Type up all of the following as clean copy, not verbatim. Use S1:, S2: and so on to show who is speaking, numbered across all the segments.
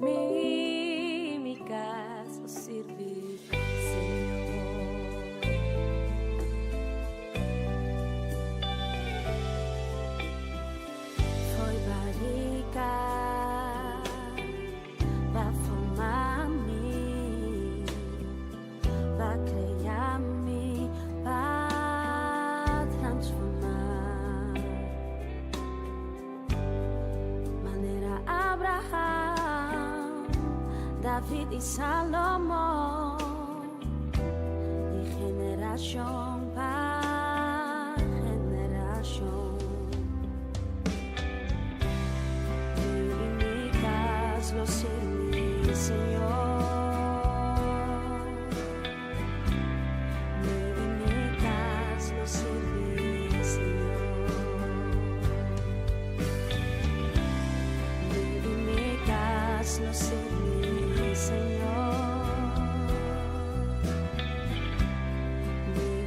S1: mímicas o servir, Senhor. Foi barriga para formar-me, para criar-me, para transformar. Maneira Abraham, David e Salomão, de geração para geração. Mímicas lo serví, Señor. Mímicas lo serví, Señor. Mímicas lo serví, Señor.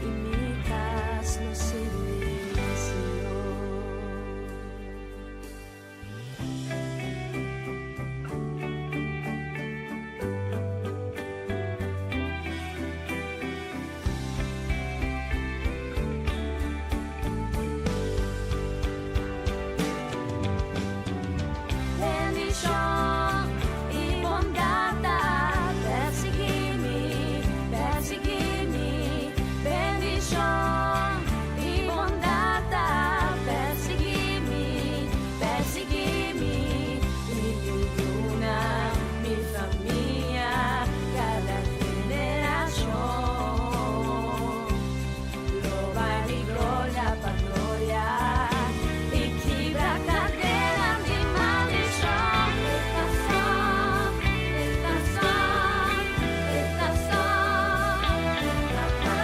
S1: Mímicas lo serví, Señor. Bendición y bondad perseguirme, perseguirme. Bendición y bondad perseguirme, perseguirme. Mi luna, mi familia, cada generación. Loba y gloria para gloria. Y quebra cadena de maldición.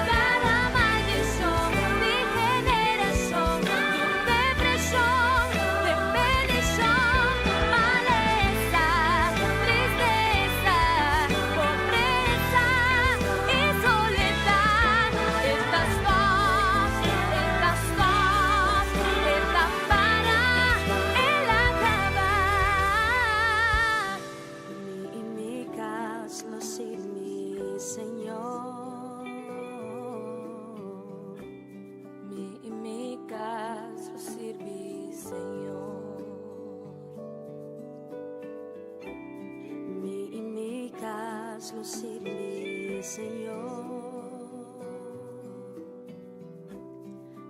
S1: Cada maldición de generación, depresión, de bendición, maleza, tristeza, pobreza y soledad. Estas dos, estas para el acabar. Mímicas lo sirvi, Señor. Mímicas lo sirvi, Señor. Mímicas lo sirvi, Señor.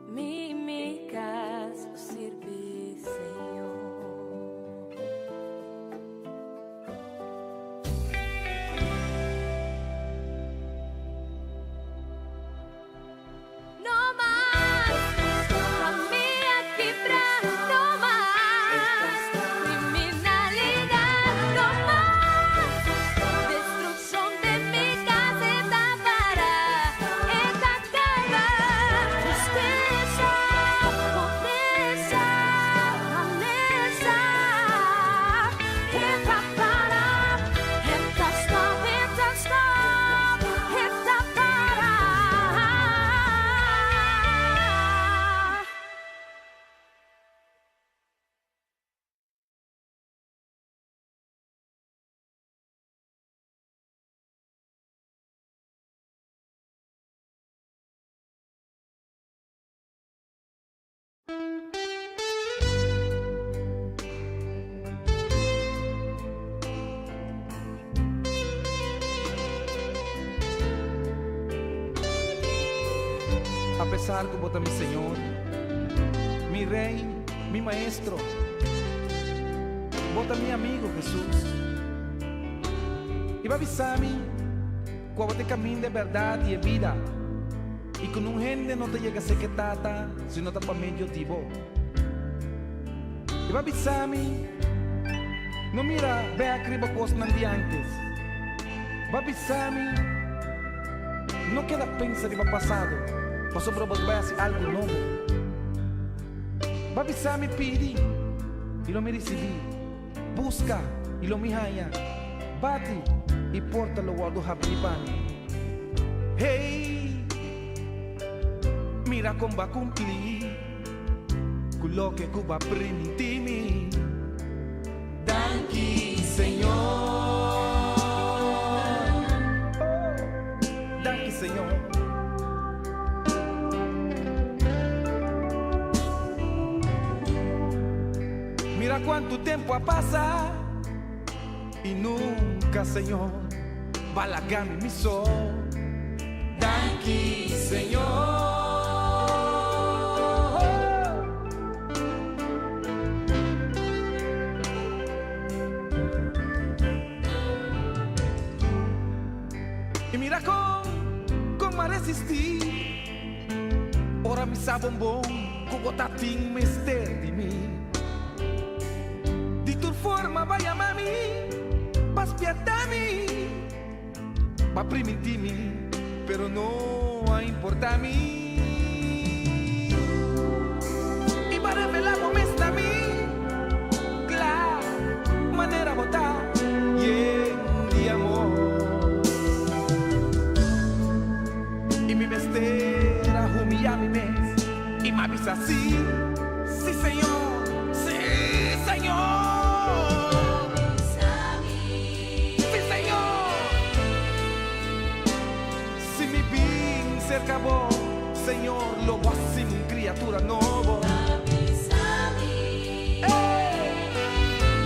S1: Mímicas lo sirvi, Señor. No más, familia quebrar, no más, criminalidad, no más, destrucción de mi casa, esta para, esta calva, tristeza, pobreza, maleza, esta para, esta stop, esta para.
S2: A pesar que vota mi Señor, mi Rey, mi Maestro, vota mi amigo Jesús. Y va a avisarme cuando te camine de verdad y de vida. Y con un gente no te llega a ser que tata, sino está para medio tibo. Y va a avisarme, no mira, ve a cribo cosas de antes. Va a avisarme, no queda pensar en el pasado. Pasó por vos, vai hacer algo nuevo. Va a avisar, me pidi y lo me recibí. Busca y lo me haya. Bate y porta lo guardo japipani. Hey, mira cómo va a cumplir con lo que Cuba permitimi. Danke, Señor. cuánto tiempo ha pasado y nunca, Señor, balagami mi sol. Danke, Señor. Y mira cómo resistir. Ora mi sabombong, como tating mister di mí. Di tu forma vaya mami, pas piatami, pa primitimi, pero no importa a mí. Y para revelar momento a mí, claro, manera botar, bien de amor. Y mi mestera humilla mi mes, y me avisa así, sí señor, sí señor. Acabó, Señor, lo voy a sin criatura nueva.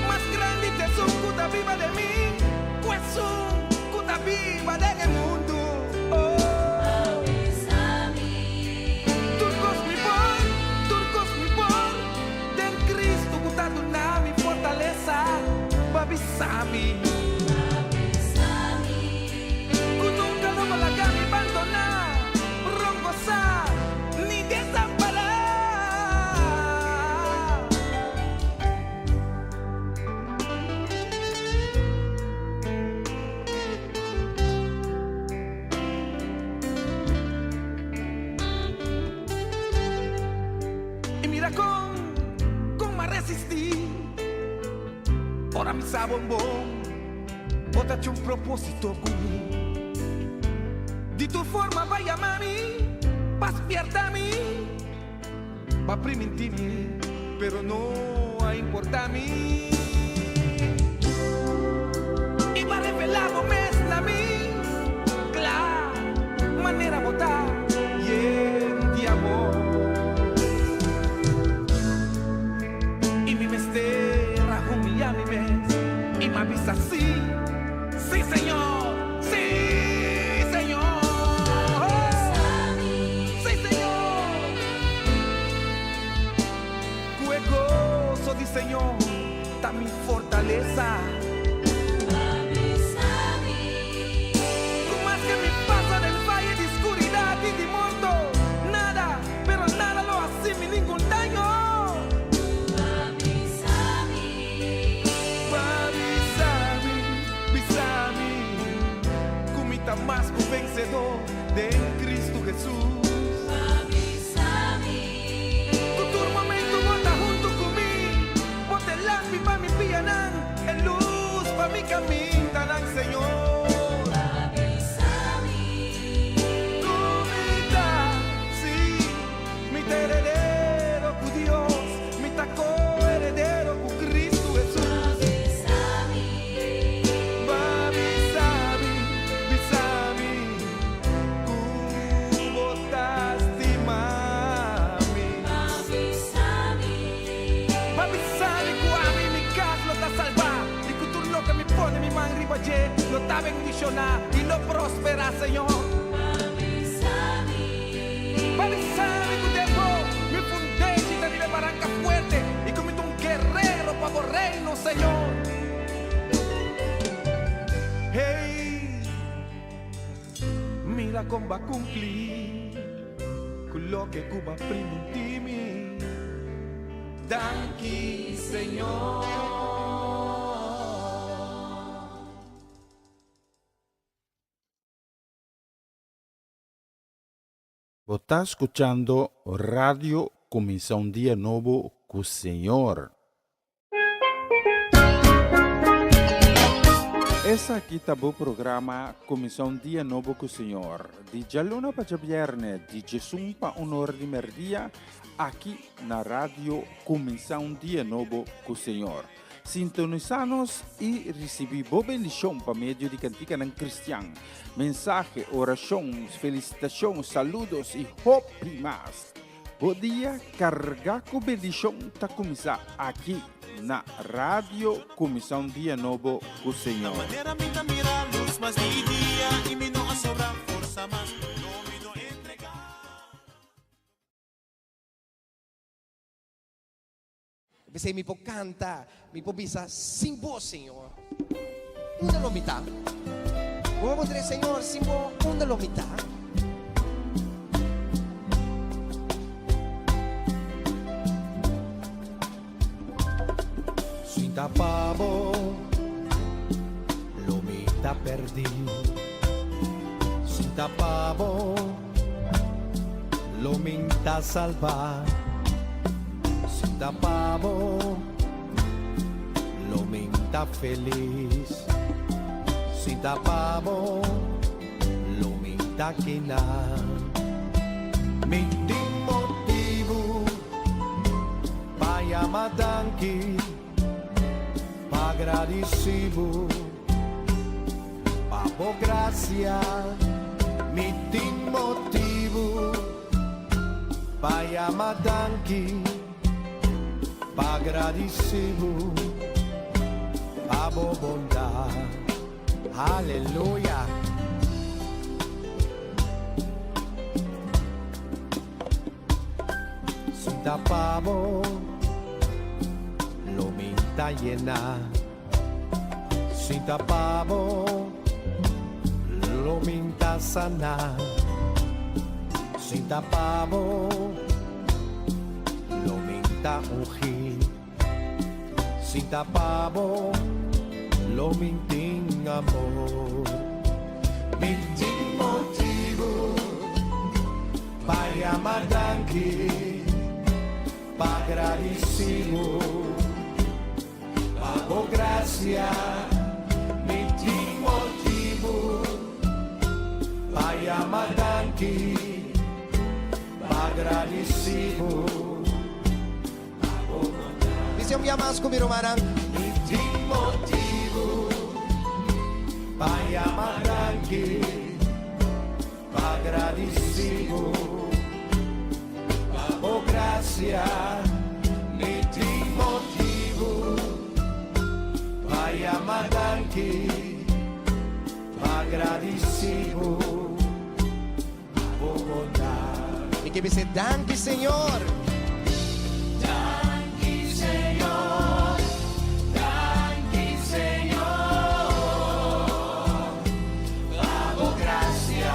S2: Más grande te es un cuta viva de mí, pues un cuta viva de el mundo. Turcos mi por, del Cristo cuta una mi fortaleza, babisami. Nunca lo va a mi abandonar. Ni desamparar. Y mira cómo resistí. Ahora mi sabombón, bótate un propósito conmigo. Di tu forma vaya mami, pas pierda a mí, va primitimi, pero no importa a mí. Y va revelado mes a mí, claro, manera botar, y de amor. Y mi mestera humilla mi mes, y me avisa así, sí señor, sí. Di Señor, está mi fortaleza. Tú más que me pasa del valle de oscuridad y de muerto, nada, pero nada lo hace mi ningún daño. Bisami, comita más que vencedor de Cristo Jesús. Pa' mi pianán, en luz pa' mi camino, tanang Señor. Comita, sí, mi heredero con Dios, mi taco heredero con Cristo Jesús. Bisami, como botaste mami. Que me pone mi mano arriba allí, lo está bendicionar y lo prospera, Señor. Babisami, tu tiempo, mi fundé y te vive barranca fuerte y comito un guerrero para el reino, Señor. Hey, mira cómo va a cumplir con lo que Cuba primitimi. Danke, Señor.
S3: Vos estás escuchando Radio Comienza un Día Nuevo con el Señor. Essa aqui tá o programa Comienza un Día Nuevo con el Señor. Di giallona para viernes, di Gesù pa un'ora di merdia, aqui na Radio Comienza un Día Nuevo con el Señor. Sintonizanos y recibí bendición por medio de cantica en cristiano. Mensaje, oración, felicitación, saludos y hope más. Bom dia, cargar com bendição está começar aqui na Radio Comissão Dia Novo com o Senhor.
S4: Maneira me dá mira luz, mas dia e me não a sobra força, mas não me não entregar.
S5: Você me pode cantar, me pode bisa simbo, Senhor. Una lomita. Vamos dizer, Senhor, simbo, una lomita.
S6: Sinta pavo, lomita perdí. Sinta pavo, lomita salvar. Sinta pavo, lomita feliz. Sinta pavo, lomita quinar. Mi motivo, para danki. Agradecido, pavo gracia, mi motivo, para madanki, agradecido, pavo bondad, aleluya. Sinta pavo, lo minta llena. Sinta pavo, lo minta sana. Sinta pavo, lo minta ungir. Sinta pavo, lo mintin amor. Mintin motivo, para madanki, para agradecido, pago gracia. Vaya madanki, agradecido.
S5: Bisa yung yamas kumirumarang.
S6: Hindi motivo, vaya madanki, agradecido. Oh gracia, hindi motivo, vaya madanki, agradecido.
S5: Y que dice, danke, Señor.
S6: Danke, Señor. Danke, Señor. Damos gracia.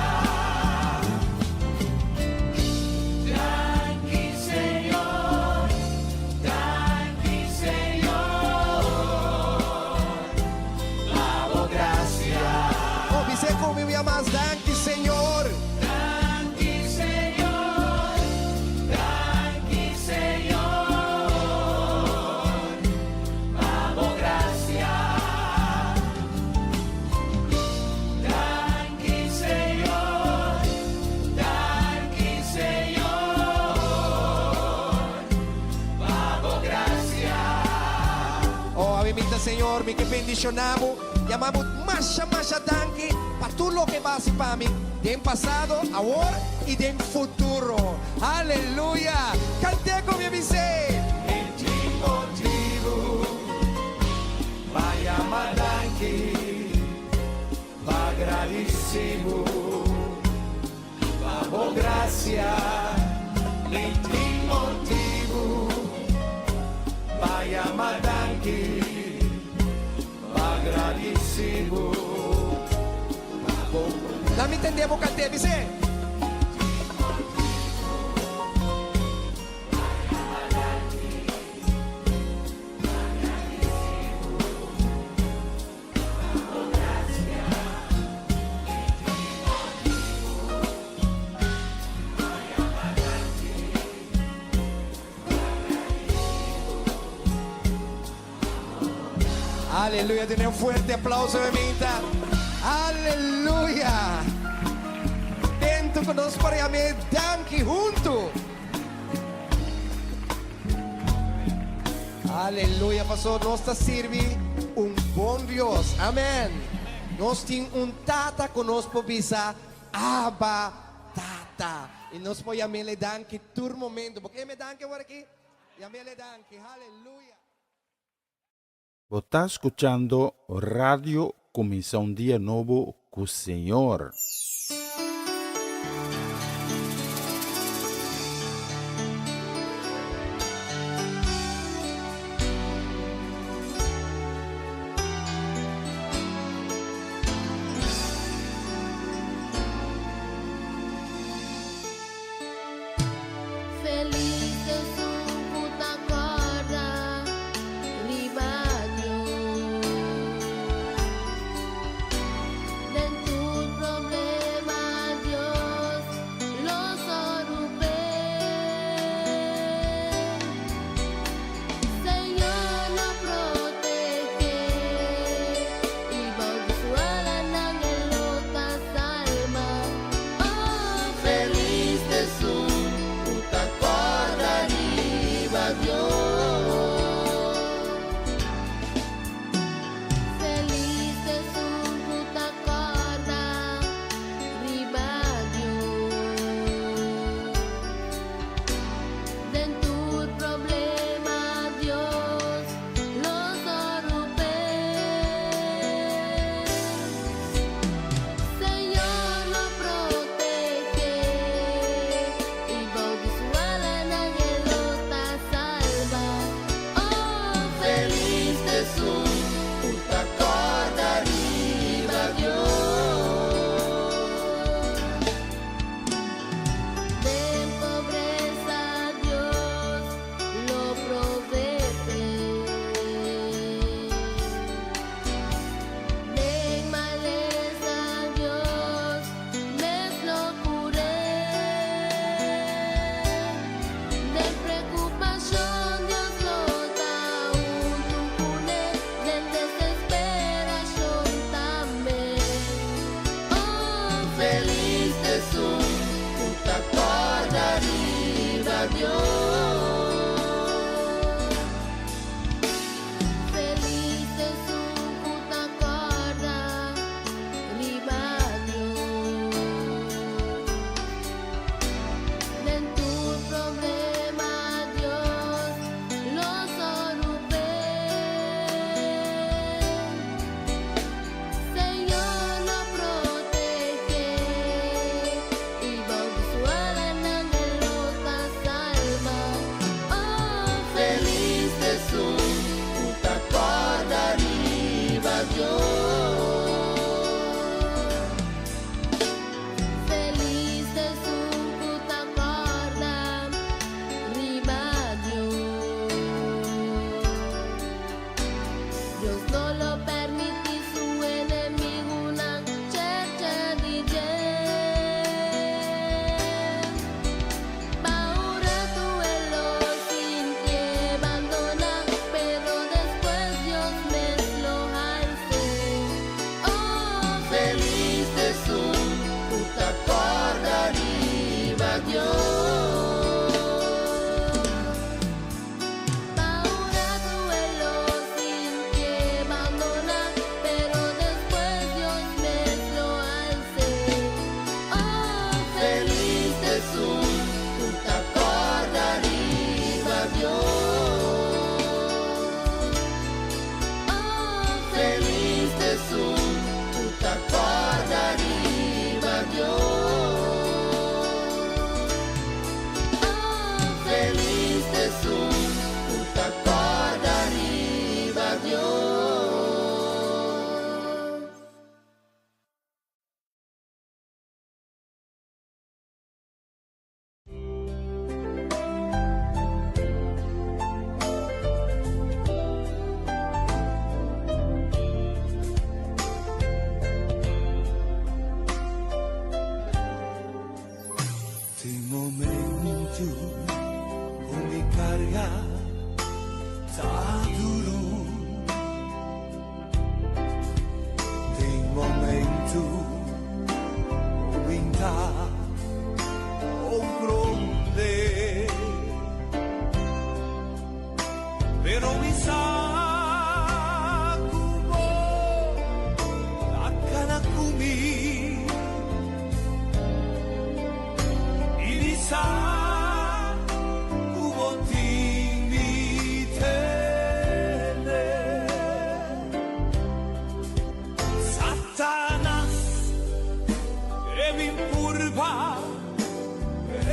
S6: Danke, Señor. Danke, Señor. Damos gracia.
S5: Oh, dice como me llamas, danke, Señor. Señor, mi que bendicionamos, llamamos masha danke para todo lo que va a hacer para mí, de en pasado, ahora y de en futuro. Aleluya. Cante con mi dice.
S6: Motivo, vaya madanki, agradecido, vamos gracia, motivo, vaya madanki. Agradecido.
S5: Não me entendemos, cante, dice. Aleluya, tiene un fuerte aplauso, Memita. Aleluya. Dentro conosco para me danke junto. Aleluya, pastor, nós está servir um bom Deus. Amém. Nós tem um tata conosco bisa Abba Tata. E nós podemos le danke todo momento. Porque me danke agora aqui. E me le danke. Aleluya.
S3: Você está escuchando Radio Começar um Dia Novo com o Senhor.
S1: Feliz eu subo da corda, ribadio. En tu problema Dios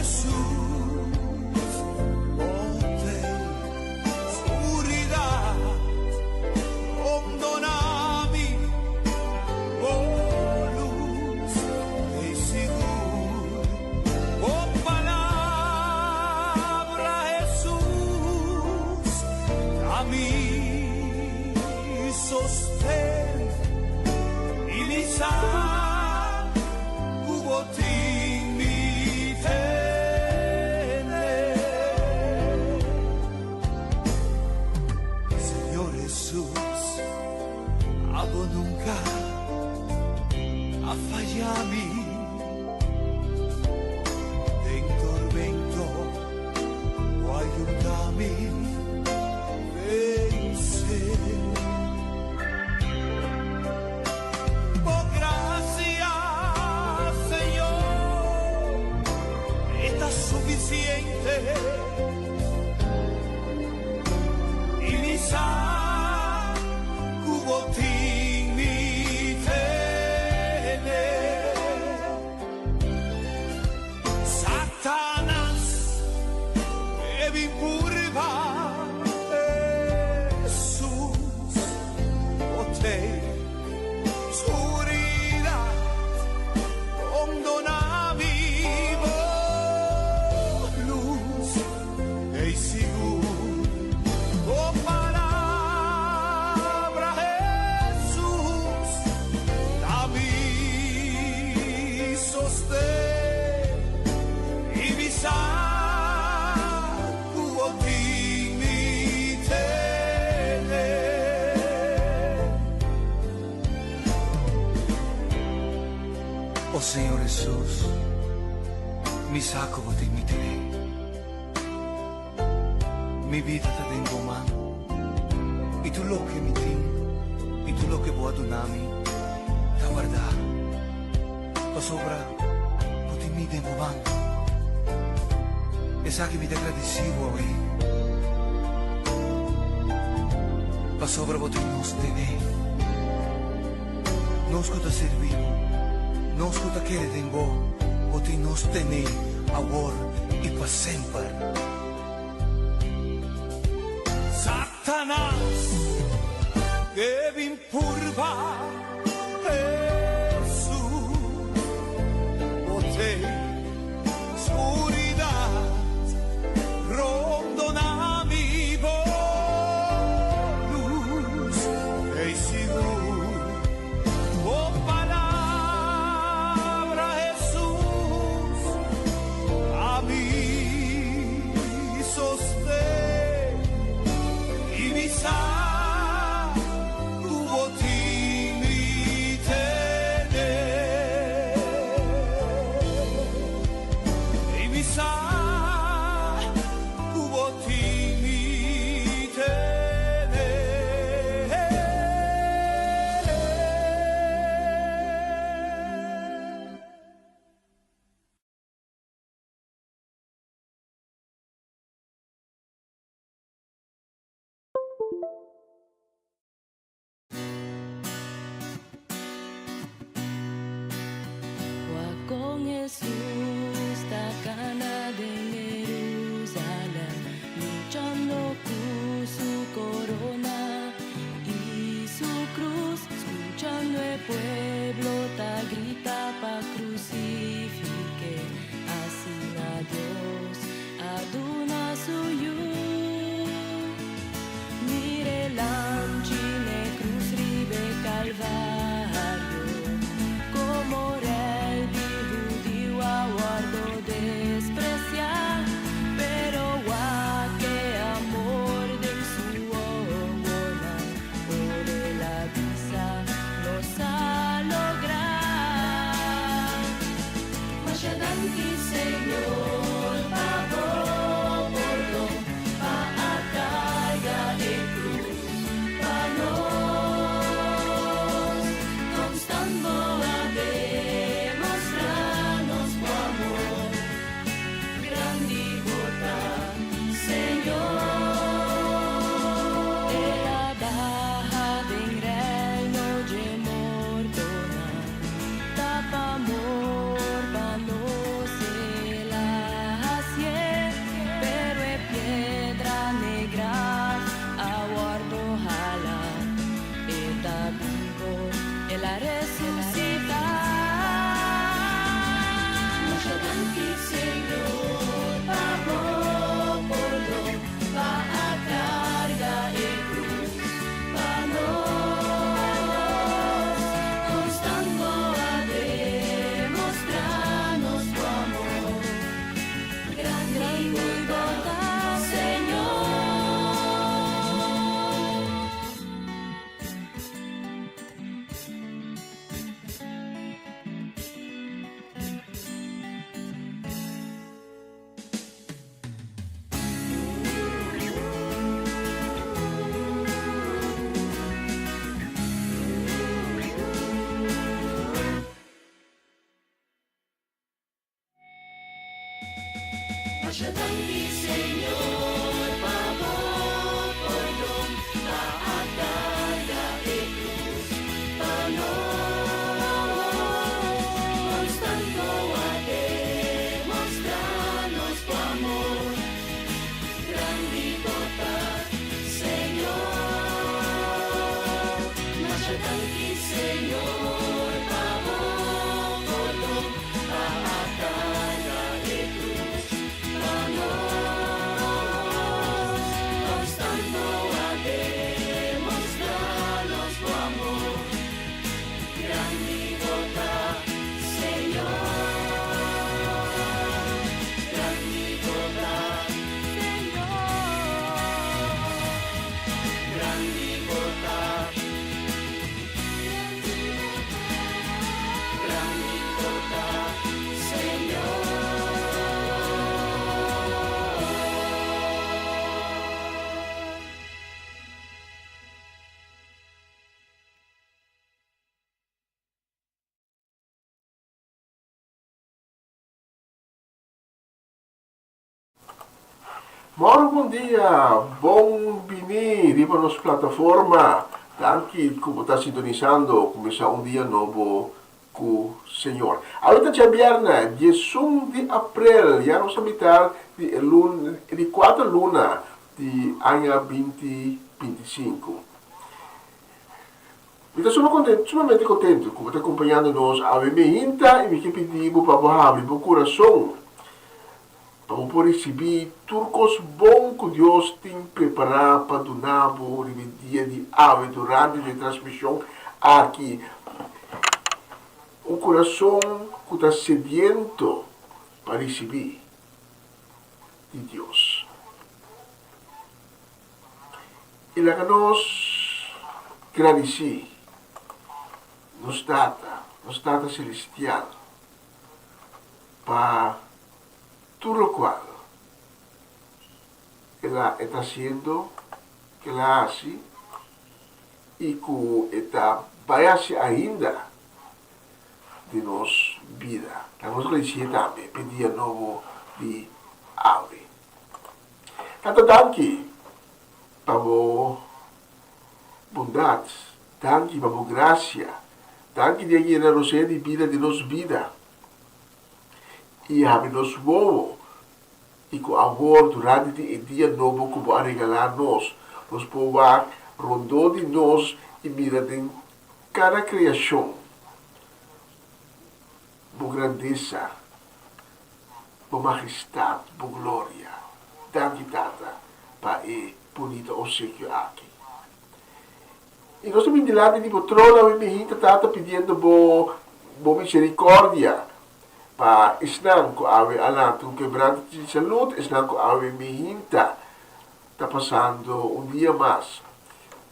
S4: Jesús, ponte seguridad, perdonami, oh luz e seguro, oh palabra Jesús, a mí sostén y mi Señor Jesús, hago nunca a fallarme en tormento o ayúdame vencer. Por gracias, Señor, está suficiente. Y mi cubotín mi Satanás e mi purva Jesús o te seguridad perdonami luz e seguro oh palabra Jesús a mí sostén y mi cubotín mi
S7: Oh Señor Jesús, mi saco botín mi tené. Mi vida te tengo mano. Y tú lo que me tienes, y tú lo que voy a donarme, te guardar. Pa sobra, botín mi tengo mano. Esa que me te agradecido hoy. Pa sobra botín nos tené. Nos que te servimos. Nos que te tengo, botín nos tené, ahora y para siempre.
S4: Satanás que me impurva Jesús o te seguridad perdonami luz e seguro oh palabra Jesús a mí sostén y mi cubotín mi tener y mi cubotín mi
S1: Con Jesús takana de Jerusalén, luchando con su corona y su cruz, escuchando el pueblo ta grita pa crucifique, así a Dios aduna suyo. Mire l'angine cruz ribe calvario, como rey guardo despreciar, pero que amor de su obra por la visa nos ha lograr. Mas ya danti Señor, pavo por Masyadanggi, Senyor, pamopodong taat daya ikrus panos tanto a demostrarnos tu amor. Gran libertad, Señor. Masyadanggi, Senyor, pamopodong taat daya ikrus panos tanto a demostrarnos tu amor. Gran libertad, Señor. Gran libertad, Señor. Gran libertad. Gran libertad, Señor.
S8: Moro, bom dia, bom bini di nossa plataforma. Tanti como está sintonizando, começar dia novo com o Senhor. Agora c'è viernes, 10 de abril, já nós habitar de 4 luna de ano 2025. Estou sumamente contente, como está acompanhando nós a Bemehinta e me pedimos para abrir o coração. Vamos por receber turcos bons que Deus tem preparado para donar o dia de ave durante a transmissão aqui. Um coração que está sediento para receber de Deus. E lá que nós agradecer nos data celestial para tudo o qual ela está sendo, que ela hace e que está vai fazer ainda de nossa vida. Vamos agradecer também, pedir novo de ave. Tanto danke para a bondade, danke para a graça, danke de generosidade de vida de nossa vida. E have nos vovo e com amor durante o dia novo que vai regalar nos povo rondou de nós e mira em cada criação, por grandeza, por majestade, por glória, danke tata para bonito obsequio aqui. E nós também de lado de patrona e me tata pedindo boa misericórdia. Para isnang ko awe alat kung quebrado de saúde, isnang ko awe mihinta, está passando dia mais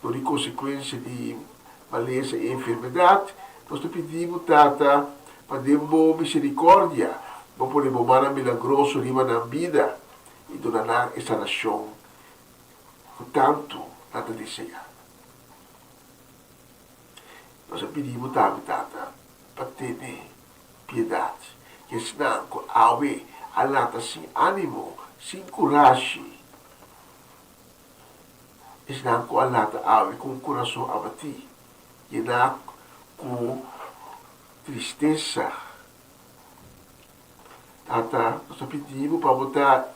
S8: por consequência de maleza e enfermidade. Nós te pedimos, tata, para dembo misericórdia, para poder bombar milagroso rima na vida e donar esta nação, que tanto tata deseja. Nós te pedimos, tata, para ter piedade. Que senão awe alata sem ânimo, sem coragem. Senão alata awe com o coração abatido, e não com tristeza. Tata, nós pedimos para botar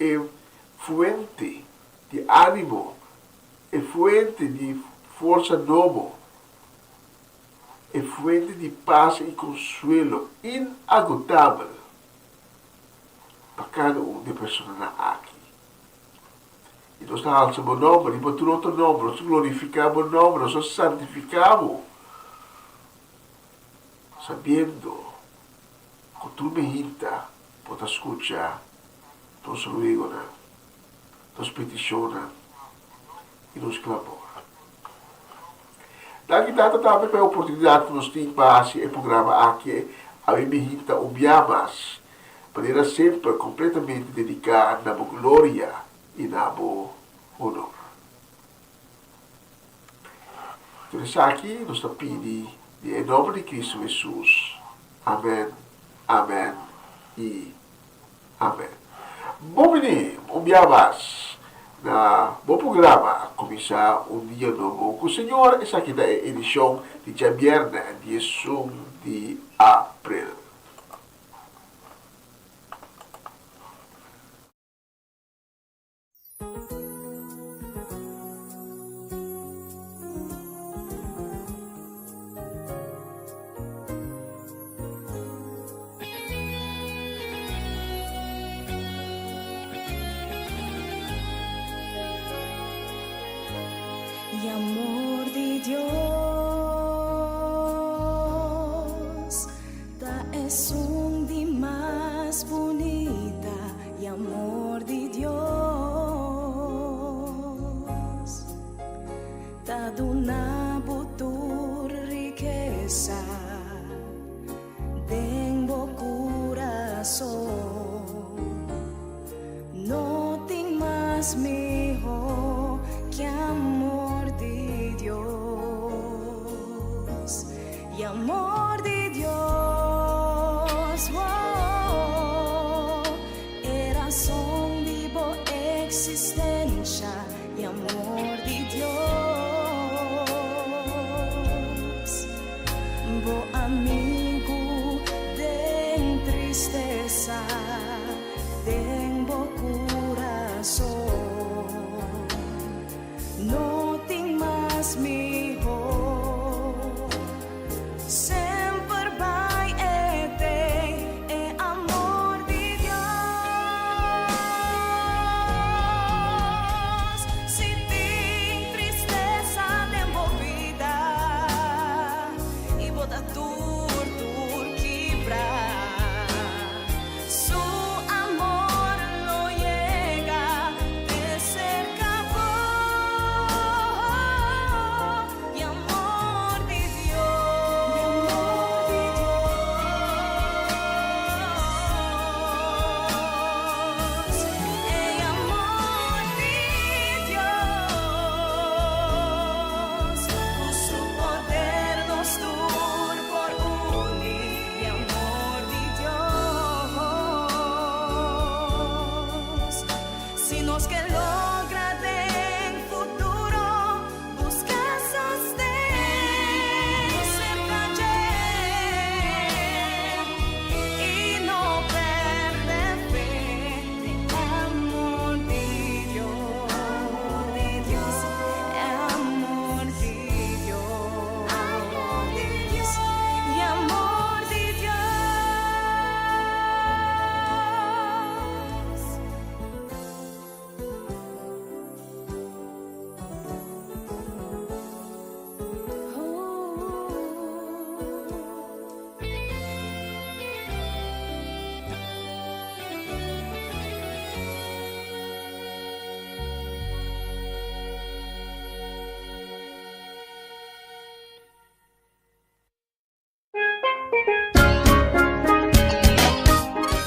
S8: fuente de ânimo, fuente de força nova, fuente de paz e consuelo inagotável para cada de pessoas aqui. E nós alçamos o nome, e para outro nome, nós glorificamos o nome, nós santificamos, sabendo que tu me hinta, pode escutar, nos ruegos, nos peticiona e nos clamor. Daqui data também para a oportunidade que nós temos para esse programa aqui, a me hinta obiamas, para sempre completamente dedicar na glória e na honor. Então, aqui nós pedimos em nome de Cristo Jesus. Amém, amém e amém. Bumini, umiyabas na buong programa Kumisa Un Dia Novo com o Senhor. Essa aqui é a edição de dia viernes, 10 de abril.
S1: Y amor de Dios, ta es un di más bonita, y amor de Dios, ta dona butur riqueza, tengo corazón, no tengo más mejor que amor de Dios, y amor de Dios, oh, era razón vivo existencia, y amor de Dios, bo amigo de tristeza, tengo corazón. No tengo más mejor, sempre vai é amor de Dios. Se tem tristeza envolvida e bota tudo quebrar, su amor lo llega de cerca.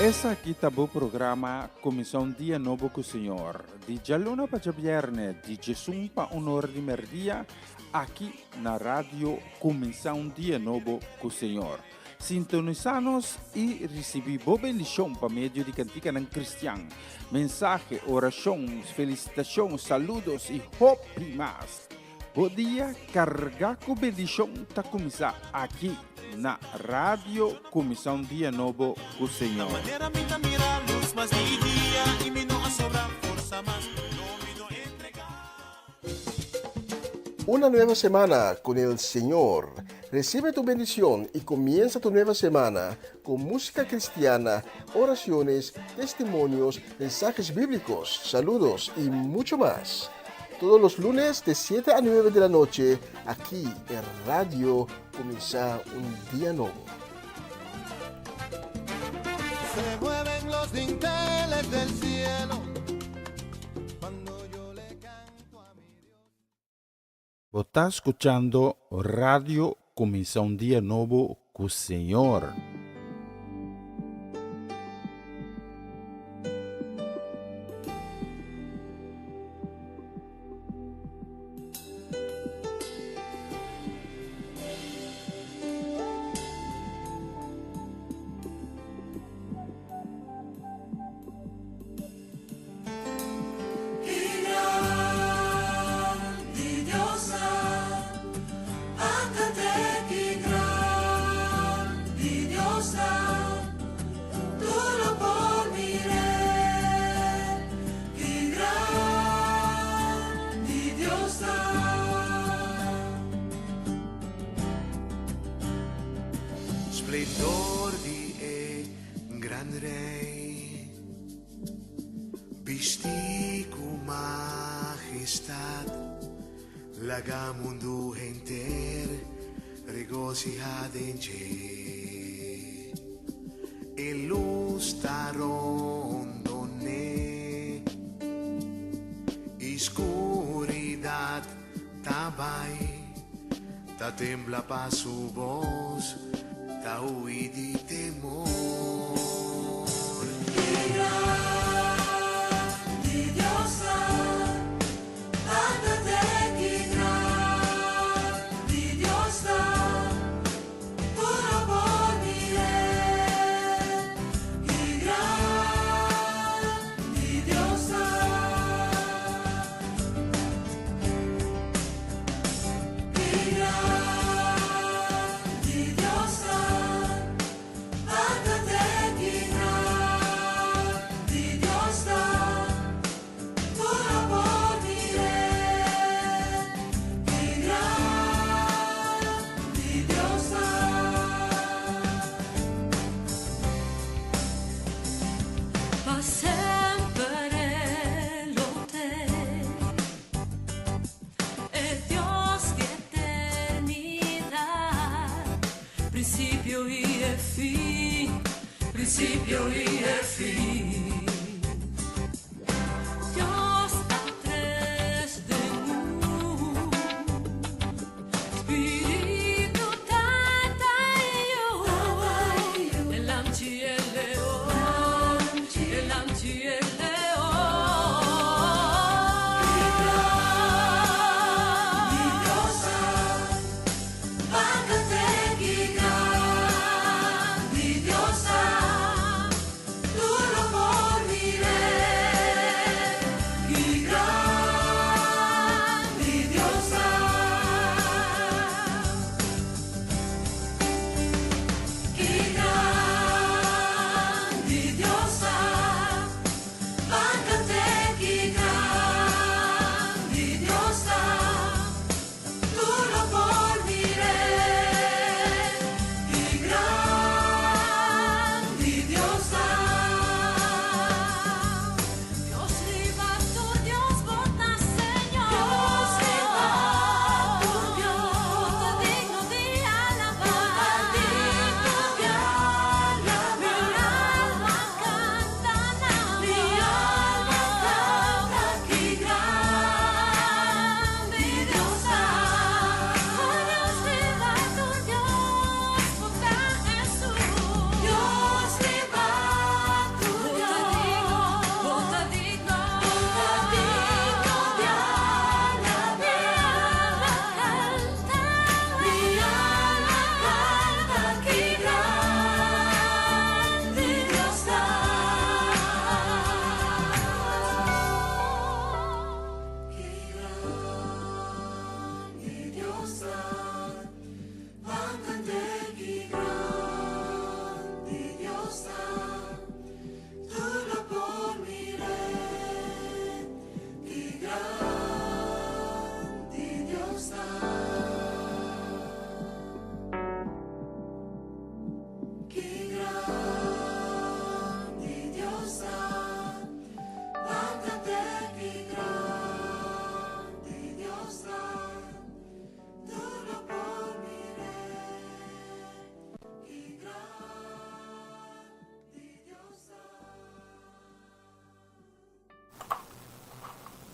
S3: Essa aqui tá o programa Comissão Dia Novo com o Senhor. De Jaluna para Viernes, de Jesus para Honor de Merdia, aqui na rádio Comissão Dia Novo com o Senhor. Sintonizanos e recebi boa bendição para meio de cantiga ng Cristian. Mensagem, oração, felicitação, saludos e hope mais. Bom dia, carga com bendição tá começar aqui na Rádio Comissão Dia Novo com o Senhor.
S4: Manera minha mira luz, mas de dia e me não sobra força, mas não me não entregar.
S8: Una nueva semana con el Señor. Recibe tu bendición y comienza tu nueva semana con música cristiana, oraciones, testimonios, mensajes bíblicos, saludos y mucho más. Todos los lunes de 7 a 9 de la noche, aquí en Radio Comienza un Día Nuevo.
S4: Se mueven los dinteles del cielo cuando yo le canto a mi Dios.
S3: Você está escutando Radio Comissão Dia Novo com o Senhor.
S7: splendor di gran rey, vistí con majestad, laga mundo entero regocijad en ti. Ilustaron donde oscuridad tabay, ta tembla pa su voz, ta huí di temor.
S1: Principio y el fin. Dios a tres de uno, Espíritu Tata y yo, el anchi y el león, el anchi y el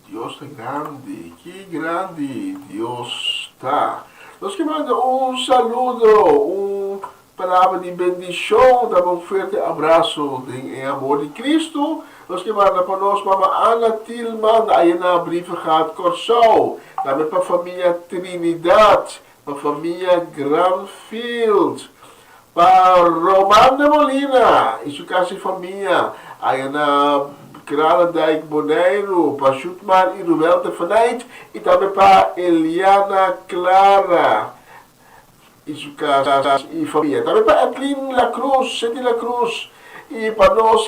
S8: Dios es grande, qué grande Dios está. Los que mandan un saludo, una palabra de bendición, damos un fuerte abrazo en amor de Cristo. Los que mandam para nós, mama Ana Tilman, aí na Briefegaat Corsau. Também para a família Trinidad, para a família Granfield, para Romana Molina e sua casa e família, aí na Kralendijk Bonaire, para Schutman e Rubelte Vanuit, e também para Eliana Clara e sua casa e família. Também para Edlin La Cruz, Cindy La Cruz, e para nós,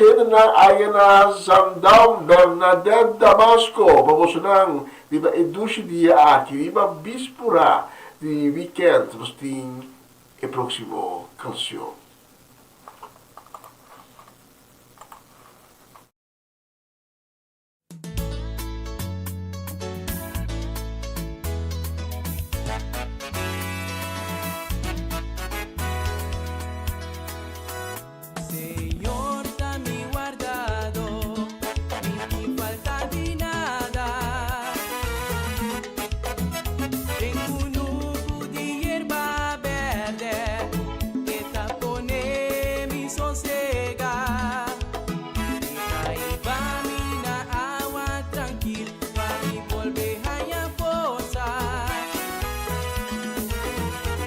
S8: aí na Zandam, Bernadette Damasco, para você não, di ba edushi dia aqui, di ba bispura di weekend, nós tem el próximo canción.
S1: Señor, dame guardado, sin falta de nada. Tengo un nudo de hierba verde que tapone mi sosega. Ahí va mina agua tranquila, para volver a posar.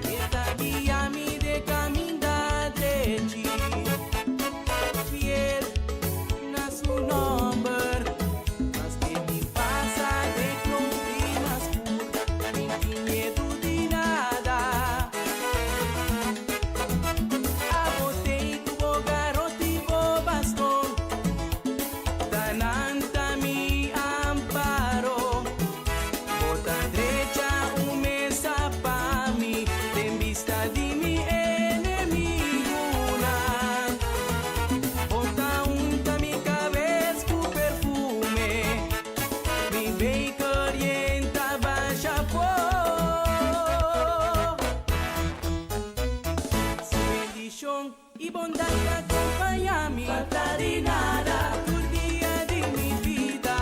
S1: Esta guía mi de caminar derecho. Fiel na su nombre, mas que me pasa de clombinas pur, sin miedo de nada. Abotei tu garoto e bastón, dananta mi amparo. Bota derecha mesa pa mí, en vista de mi enemigo. Bota unta mi cabeza con perfume, mi bem orienta baixa su bendición y bondad acompaña-me. Falta de nada, por día de mi vida,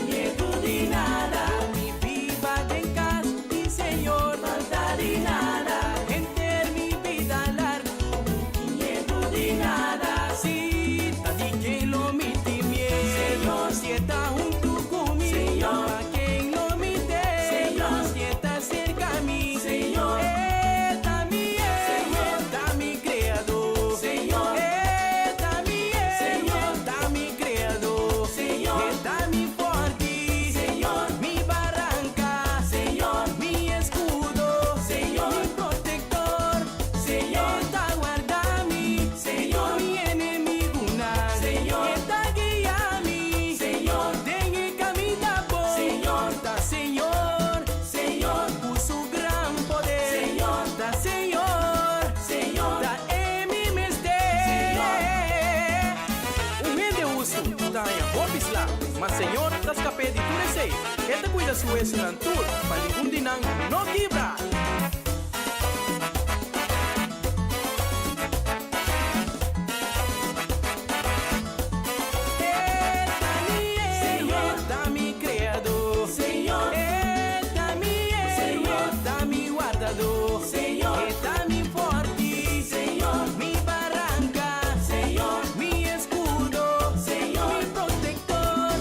S1: miedo de nada, mi viva en casa y Señor. Falta de nada, enter mi vida largo, miedo de nada. Si está de quien lo me teme, Señor, si está junto conmigo, Señor, a quien lo me dé, Señor, si está cerca a mí, Señor, está mi Señor, está mi creador, Señor, está mi Señor, está mi creador, Señor, está mi forte, Señor, mi barranca, Señor, mi escudo, Señor, mi protector, Señor, está guardami, Señor, mi enemigo nada, Señor, está guiami, Señor, dengue camina por, Señor, está Señor, Señor, por su gran poder, Señor, está Señor, Señor, está en mi mestre, humilde uso, está en Bopisla, mas Señor, está escapé de tu receio, Él te cuida su eso en tur, para ningún dinang no quebra. Señor, da mi creador, Señor, da mi Señor, da mi guardador, Señor, da mi forte, Señor, mi barranca, Señor, mi escudo, Señor, mi protector,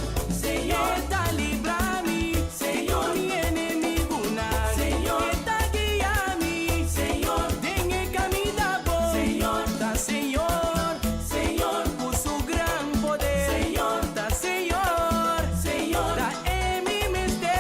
S1: Señor, da libra-me, Señor, mi enemigo nada, Señor, da guia-me, Señor, dengue camina por, Señor, da Señor, Señor, por su gran poder, Señor, da Señor, Señor, da en mi mente.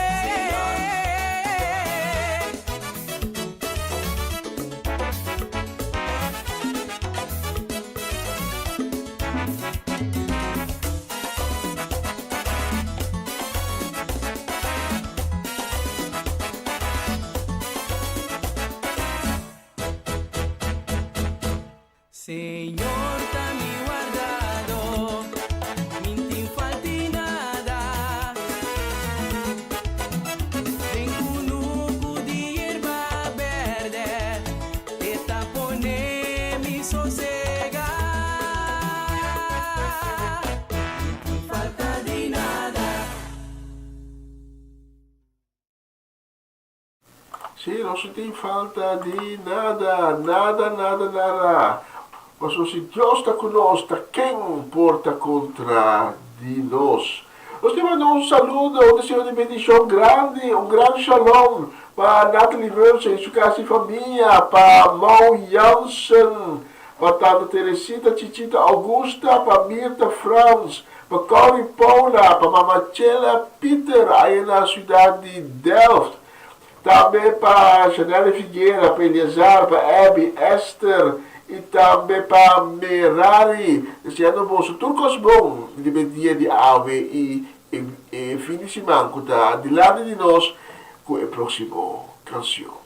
S1: Señor, está mi guardado, min falta nada. Tengo un nudo de hierba verde, que tapone mi sosega. Min falta de nada.
S8: Sì, non si tem falta di nada, nada, nada, nada. Mas se Deus está conosco, quem porta contra de nós? Nós te mandamos um saludo, um desejo de bendição grande, um grande shalom para Natalie Wilson e sua casa e família, para Mau Jansen, para Tata Teresita, Titita Augusta, para Mirta Franz, para Corey Paula, para Mamachela Peter, aí na cidade de Delft. Também para Chanel Figueira, para Eliazar, para Abby, Esther e também para Merari. Desejando vosso turcos bom de dia de ave e fim de semana que está de lado de nós com a próxima canção.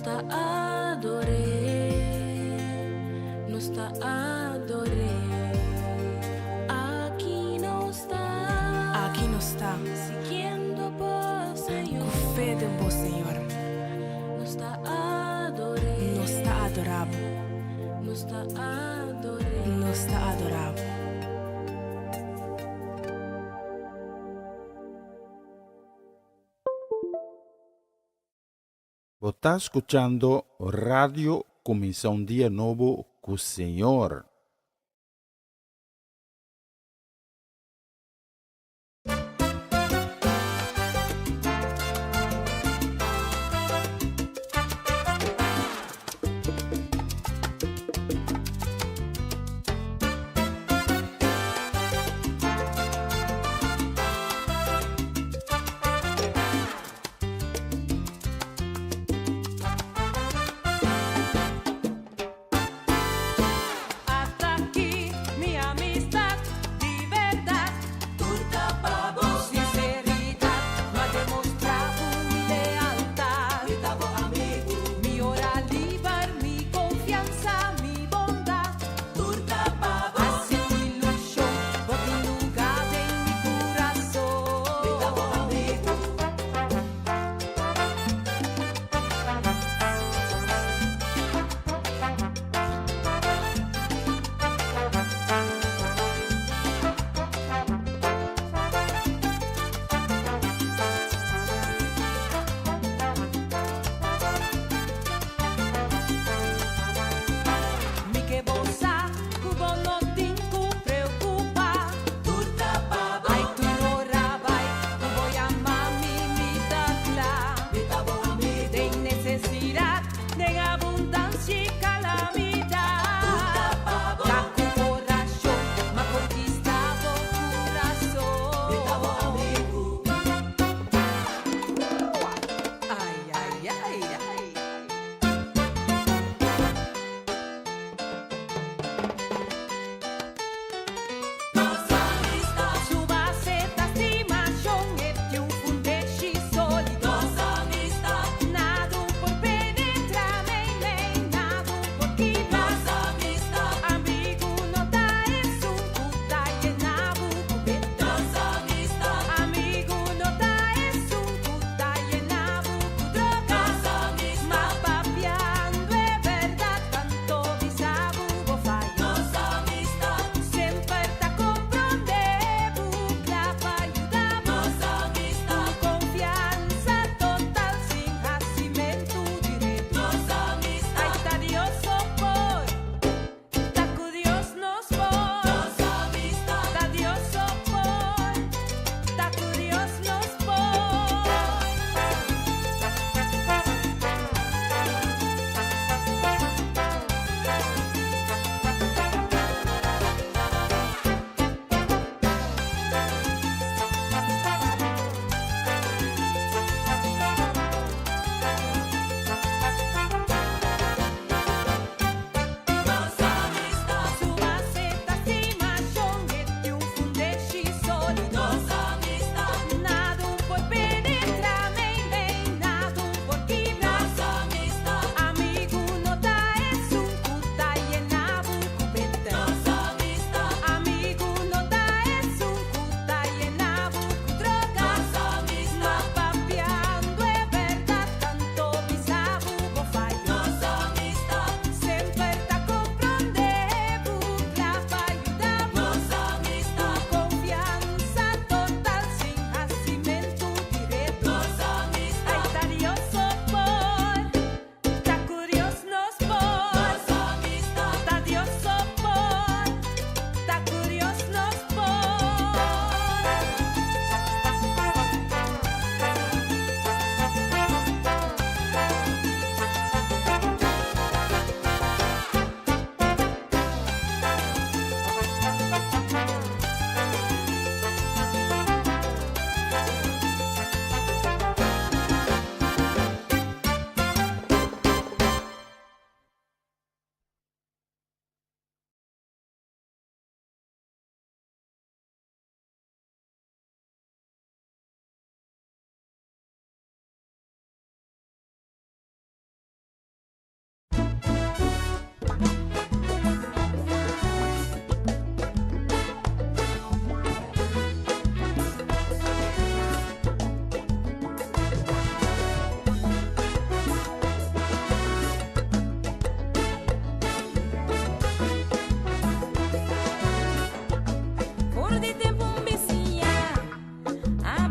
S9: Nuestra adoré, nuestra adoré. Aquí no está, siguiendo por Señor.
S1: Com fé de vos, Senhor.
S9: Nuestra adoré,
S1: Nos está adorado.
S9: nuestra adoré.
S1: Nos está adorado.
S3: Você está escutando Radio Comissão Dia Novo com o Senhor.
S1: A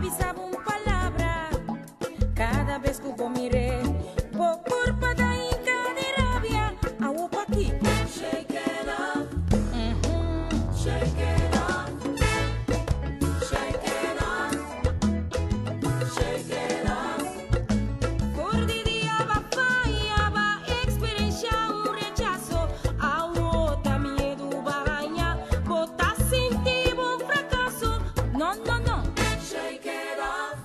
S10: avisaba una palabra cada vez que yo miré. Por culpa de Inca de rabia, agua pa' aquí. Shake it off. Shake it off. Shake it off. Shake it off. Por de día va falla, va experienciar un rechazo. Ahora miedo va dañar, bota sentir un fracaso. No, no, no. Shake it off.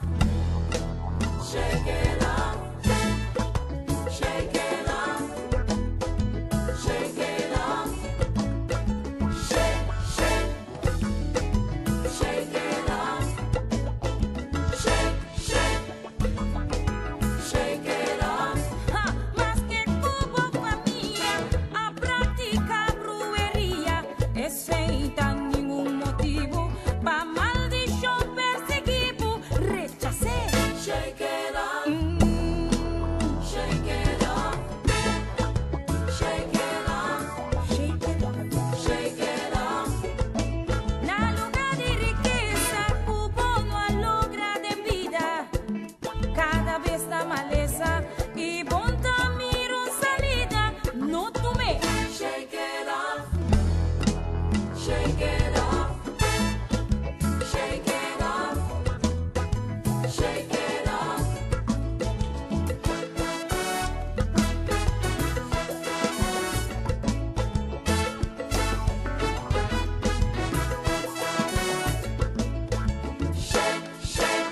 S10: Shake it off. Shake it off. Shake it off. Shake, shake. Shake it off. Shake, shake. Shake it off. Ha, más que como familia a practicar brujería, ese tan ningún motivo pa' maldición perseguido, rechacé. Shake it off. Shake it off. Shake it off. Shake it off. Shake it off. Na lugar de riqueza, hubo no logra de vida. Cada vez la maleza y bonta miro salida. No tomé. Shake it off. Shake it off. Shake it off. Shake it off. Shake, shake.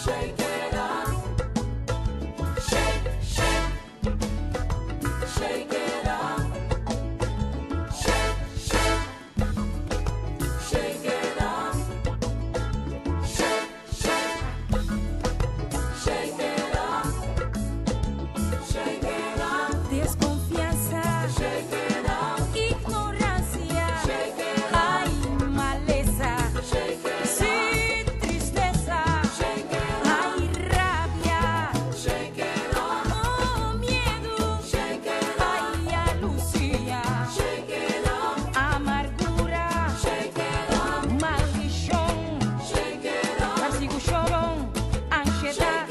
S10: Shake it off. Shake, shake. Shake it off. Shake, shake. Shake it off. Shake, shake. Shake it off. Shake it off. Desconfianza. Shake it off. Ignorancia. Shake it off. Ay, maleza. Shake it off. Sí, tristeza. Shake it off. Ay, rabia. Shake it off. Oh, miedo. Shake it off. Ay, alucía. Shake it off. Amargura. Shake it off. Maldición. Shake it off. Persecución. Ansiedad.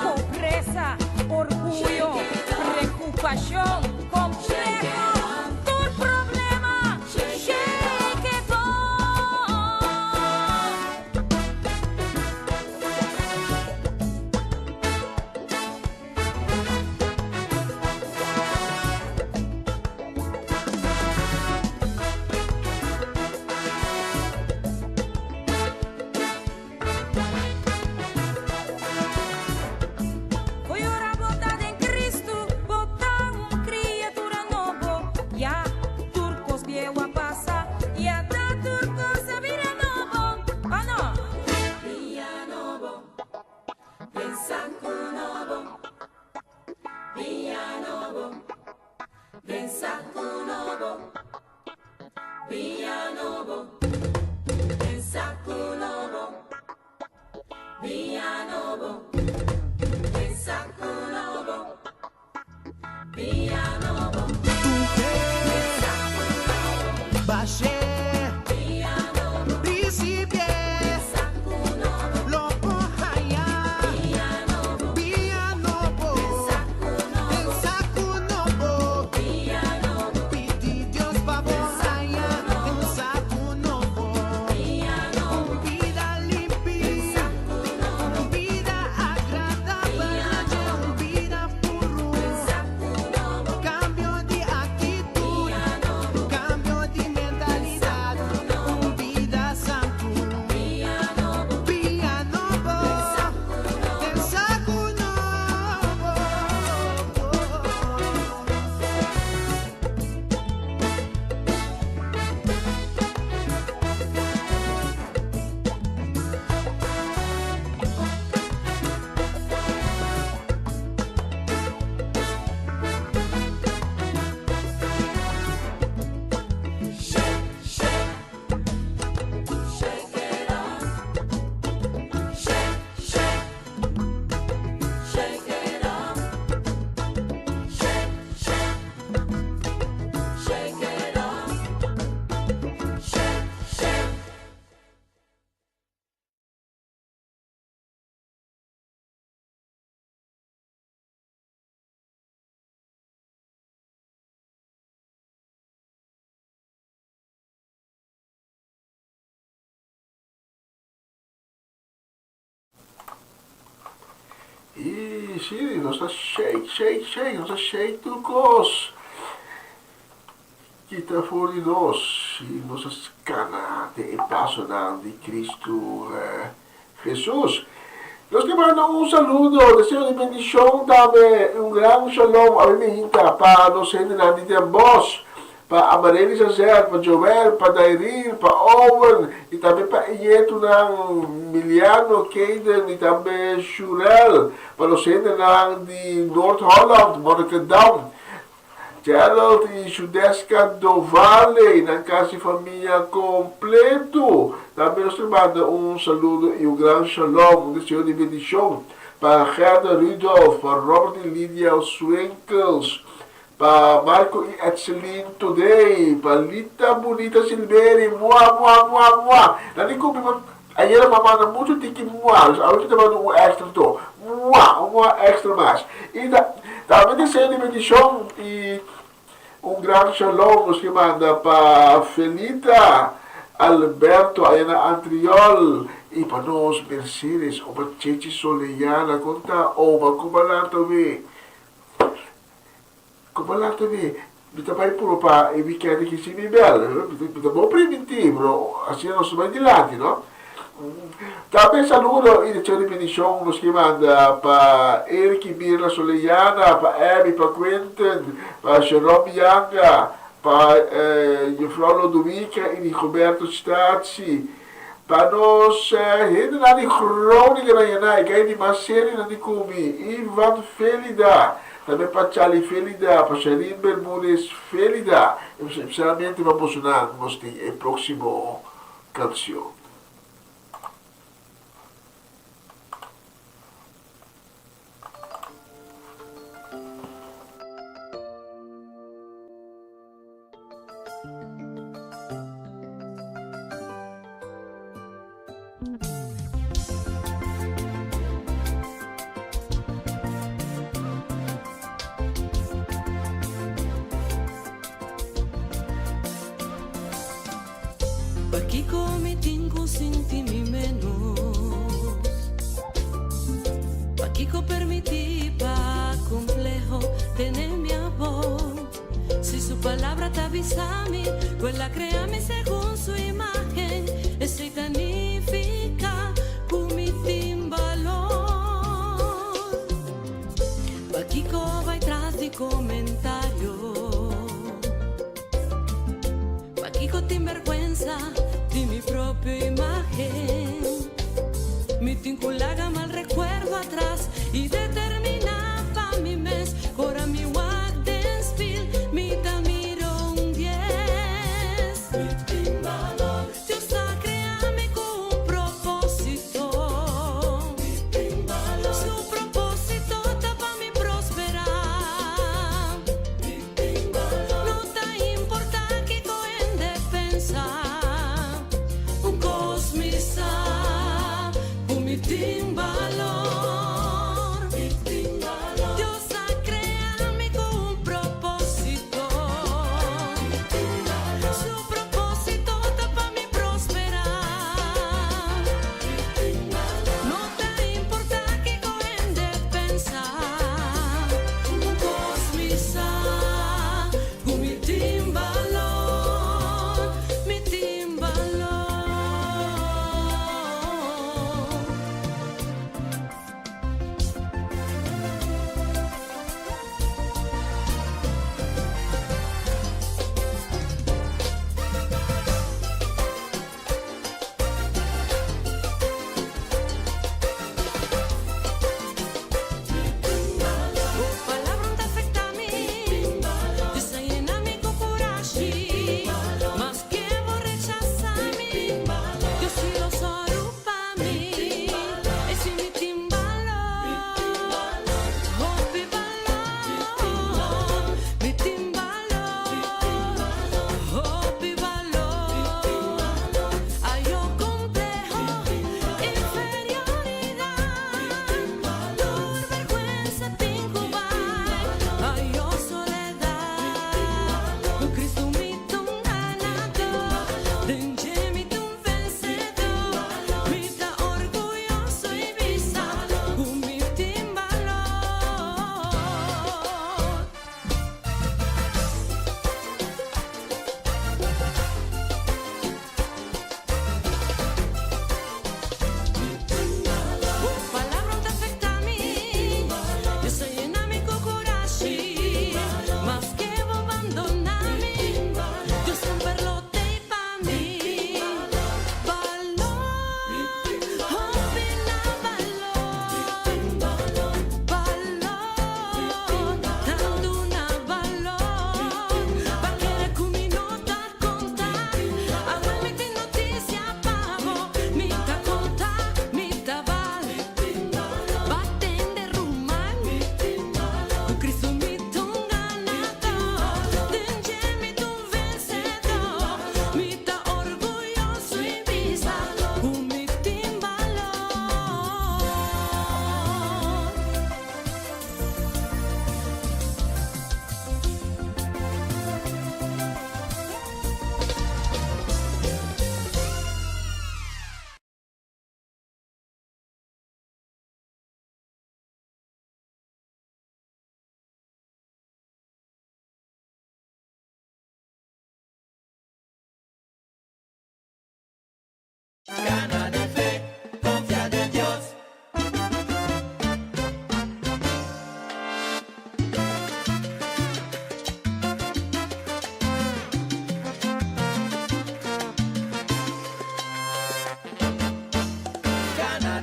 S10: Pobreza. Orgullo. Preocupación. Complejo. Tu problema. Shake it off. Voy ora botada en Cristo, botar una criatura nueva. Ya turcos viejo pasa, ya da turcos a vida nuevo. Ah, no. Via nuevo, pensaco nuevo. Via nuevo, pensaco nuevo. Via nuevo, pensaco nuevo. Via nuevo. Pensaco nuevo, via nuovo. Pensaco nuovo, via nuovo. Pensaco nuovo, via nuovo. Via nuovo, pensaco nuovo, via nuovo. Pidi Dios favor, pensaco nuovo, via nuovo. Vida limpia, vida
S8: sì, non sta shake, non sta shake tu cos. Kita fuori nos, non sta scanate e passo di Cristo Jesús. Los que mandan un saludo, deseo de bendición, dame un gran shalom a mi hinta, para los gente de Bosch, para Amareli Sazer, para Joel, para Dairin, para Owen, e também para Ieto, Miliano, Keiden, e também Shurel, para os gente de North Holland, Monnikendam, Gerald e Judeska do Vale, na casa e família completo. Também nós mandamos um saludo e um grande shalom, um desejo de bendição para Gerda Rudolph, para Robert e Lydia Swinkels, para Marco e Edselin Today, para Lita Bonita Silveri, mua. Nani ko, ayer mamanda muito tiki mua, agora te mando um extra to, mua extra mais. E também desejo de bendição e um grande shalom nos que manda para Felita, Alberto, Ayana Antriol, e para nós Mercedes, o para Chechi Soleyana, conta, o para Kubalata vi, bita pai puro para evitare che si bibel, bita bom primitivo, assim nós vai de lado, não? Também saludo e desejo de bendição nos que manda para Eric Birla Soleyana, para Abby, para Quentin, para Jerome Bianca, para Jofrau Lodovica e Roberto Stazzi, para nós, gente na de Crônica na Yanai, que é de Maceri na de Cumi, Ivan Felida, também para Charlie Felida, para Sherin Bermúdez Felida, e sinceramente vamos sonar no próximo canção.
S9: Perché come tengo sentimi menos, perché permití pa complejo tener mi amor. Si su palabra te avisami, quella créame según su imagen, e se tanifica come timbalón. Perché vai tras di comentario, perché tin vergüenza di mi propia imagen, mi tinculaga mal recuerdo atrás y determinaba mi mes, cora mi Wadensfield, mi tamiro un 10. Mi timbalón, Dios ha creado con un propósito, mi timbalón, su propósito está para mi prosperar, mi timbalón, no te importa que cohen de pensar. Dios ha creado con un propósito, su propósito está para mi prosperar. No te importa que cohen de pensar, cosmisa, con mi timbalón, mi timbalón.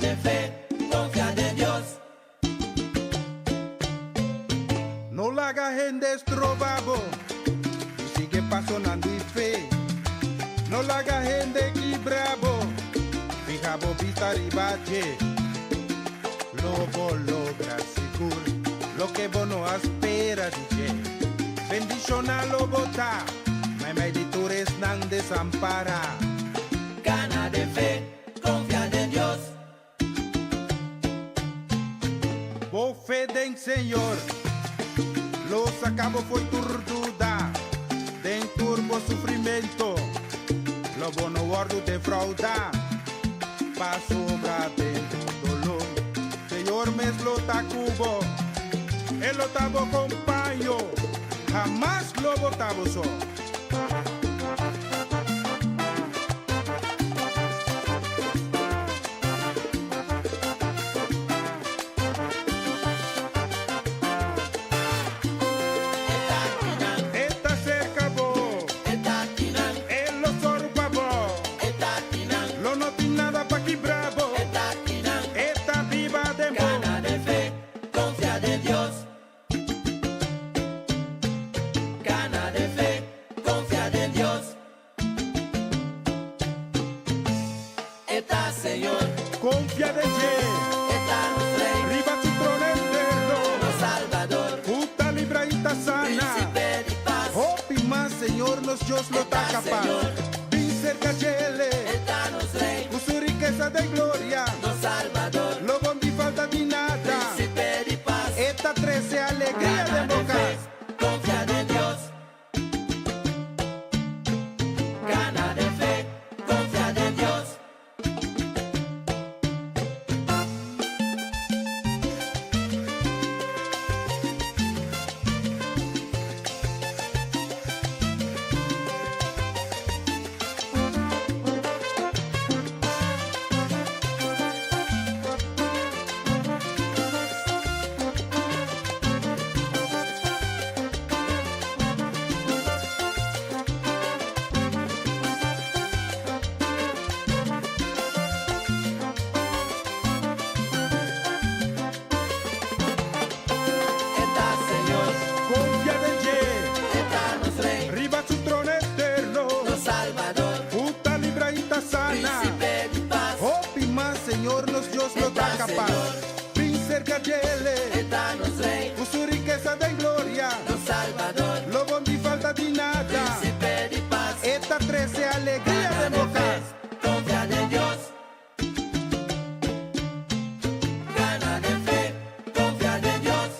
S1: de fe, confiad en Dios.
S2: No la hagas en destrobabo, sigue pasando y fe. No la hagas en de bravo, fija bobita ribache. Lobo logra seguro, lo que vos no esperas, DJ. Bendición a lobota, me editores nan desampara.
S1: Gana de fe, confiad en Dios.
S2: Vos fe den Señor, los acabo foi turduda, den turbo sufrimento, lobo no guardo de frauda, paso dentro dolor, Señor me lo tacubo, el lo tabo compaño, jamás lo botabo so. Esta cerca bo,
S1: Está tinan,
S2: el lo sorba bo,
S1: está tinan,
S2: lo no tiene nada pa' aquí bravo,
S1: está tinan.
S2: esta viva de bo.
S1: Gana de fe, confiad en Dios. Gana de fe, confiad en Dios. Está Señor,
S2: Confía de ye,
S1: está nuestro Rey,
S2: riba su trono eterno,
S1: nuestro Salvador,
S2: puta libraíta sana.
S1: Príncipe de paz.
S2: Hopi más, Señor, nos Dios lo está
S1: Está
S2: capaz.
S1: Señor.
S2: Vin cerca chele,
S1: Está nuestro Rey,
S2: con su riqueza de gloria.
S1: nuestro Salvador,
S2: Lo bondi falta de nada.
S1: Príncipe de paz.
S2: Esta 13 alegría de
S1: Gana de
S2: boca.
S1: fe, confiad en Dios. Gana de fe, confiad en Dios. Está Señor,
S2: Confía de ye,
S1: está nuestro Rey,
S2: riba su trono eterno.
S1: nuestro Salvador,
S2: Puta libraíta sana.
S1: Príncipe de paz.
S2: Hopi más, Señor, nos Dios lo está
S1: Está
S2: capaz.
S1: Señor.
S2: Vin cerca chele,
S1: Está nuestro Rey,
S2: con su riqueza de gloria.
S1: nuestro Salvador,
S2: Lo bondi falta de nada.
S1: Príncipe de paz.
S2: Esta 13 alegría
S1: Gana
S2: de
S1: de
S2: boca.
S1: fe, confiad en Dios. Gana de fe, confiad en Dios.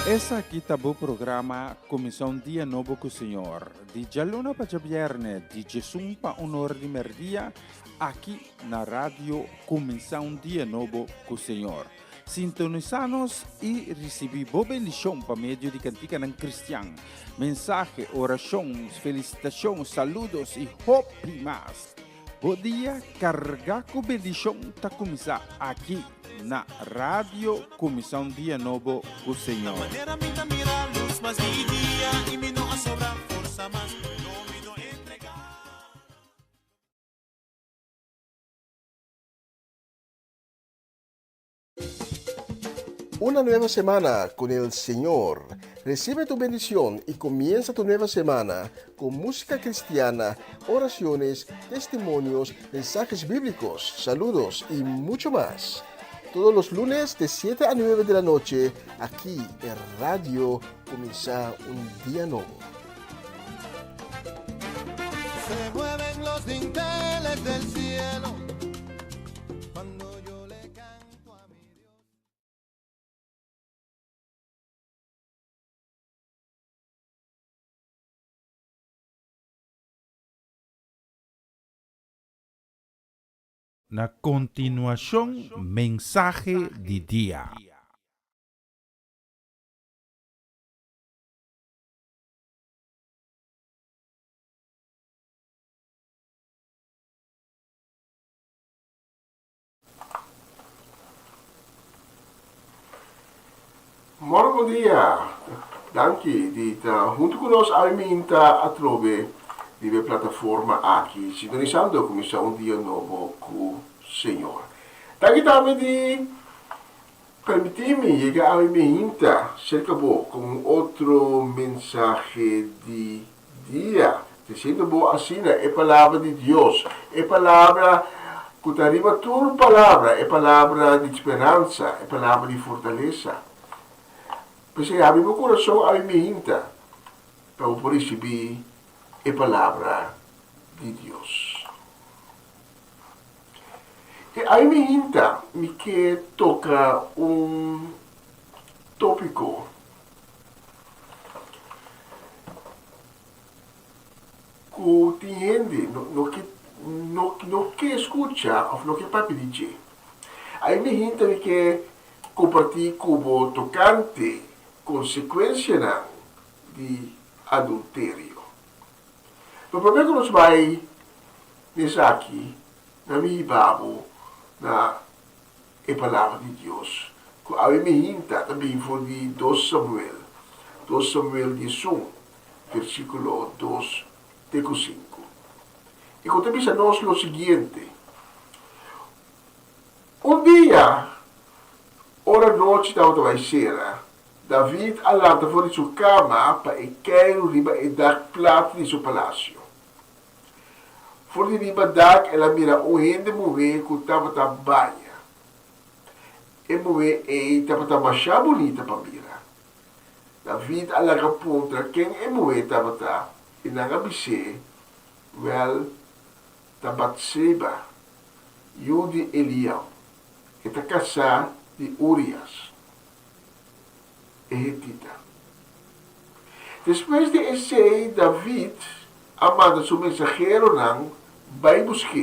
S3: Essa aqui tá o programa Comissão Dia Novo com o Senhor. De Jaluna para Viernes, de Jesus para Honor de Merdia, aqui na rádio Comissão Dia Novo com o Senhor. Sintonizanos e recebi boa bendição para meio de cantiga não cristã. Mensagem, orações, felicitações, saludos e hope mais. Bom dia, carregar com bendição tá começar aqui na rádio Comissão Dia Novo com o Senhor.
S6: Manera minta mira luz más día y mi no sobra fuerza más no me no entregar.
S8: Una nueva semana con el Señor. Recibe tu bendición y comienza tu nueva semana con música cristiana, oraciones, testimonios, mensajes bíblicos, saludos y mucho más. Todos los lunes de 7 a 9 de la noche, aquí en Radio Comienza un Día Nuevo.
S4: Se mueven los dinteles del cielo cuando yo le canto a mi Dios.
S3: Na continuação, mensagem de dia.
S8: Morgen dia. Danke. Junto conosco a trove di plataforma aqui, sintonizando a Comissão Dia Novo com o Senhor. Daqui também de permitir-me chegar a minha cerca com outro mensagem de dia. Dizendo assim, é palavra de Deus, é palavra que arriva tua palavra, é palavra de esperança, é palavra de fortaleza. Porque abre meu coração a minha para eu receber a palavra de Deus. E a minha me quer tocar tópico que entende no que escuta ou no que papi dice. A minha me quer compartilhar como tocante consequência de adultério. O problema que nós vai nessa aqui, na minha Bíblia, na palavra de Deus, que a minha também foi de 2 Samuel 11, versículo 2, 5. E contamos a nós o seguinte: um dia, ora noite estava ser, David alanta fora de sua cama para cair riba e dar plato de seu palácio. Fora de riba da ela mira o gente mulher que estava na banha. E mulher estava mais bonita para mirar. David alaga contra quem é mulher estava e na gabise, well, da Batseba, Yudi Eliam, que está casada de Urias. Depois de esse, David, amado seu mensageiro, vai buscar.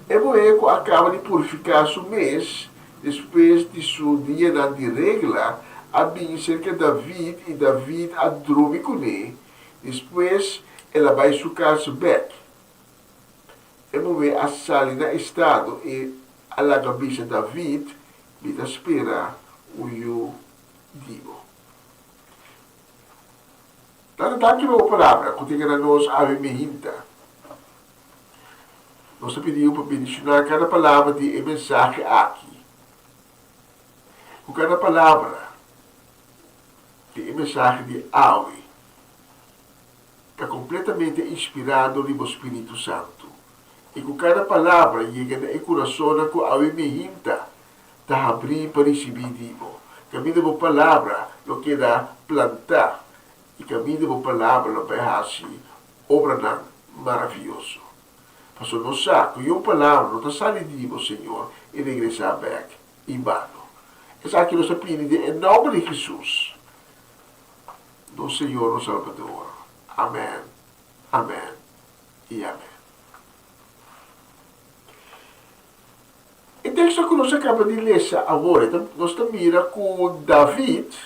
S8: E Moeco acaba de purificar seu mês, depois de seu dia de regla, a bem cerca de David e David a dormir com ele. Depois, ela vai sua casa back. E Moeco a sala na estado e a la cabeça David, me espera o digo. Tanto uma palavra que tem na nós a minha. Nós pedimos para mencionar cada palavra de mensagem aqui. Com cada palavra de mensagem de Aue está completamente inspirado pelo Espírito Santo. E com cada palavra chega no coração que a minha está abrir para receber digo. Caminho da palavra, lo que dá plantar. E caminho da palavra, lo vai fazer obra maravilhoso. Mas não sabe que uma palavra não está saindo de Senhor e regressar back em vano. Essa aqui nós pedimos em nome de Jesus, do Senhor, nosso Salvador. Amém, amém e amém. E o texto que nós acabamos de ler agora, nós estamos mirando com David.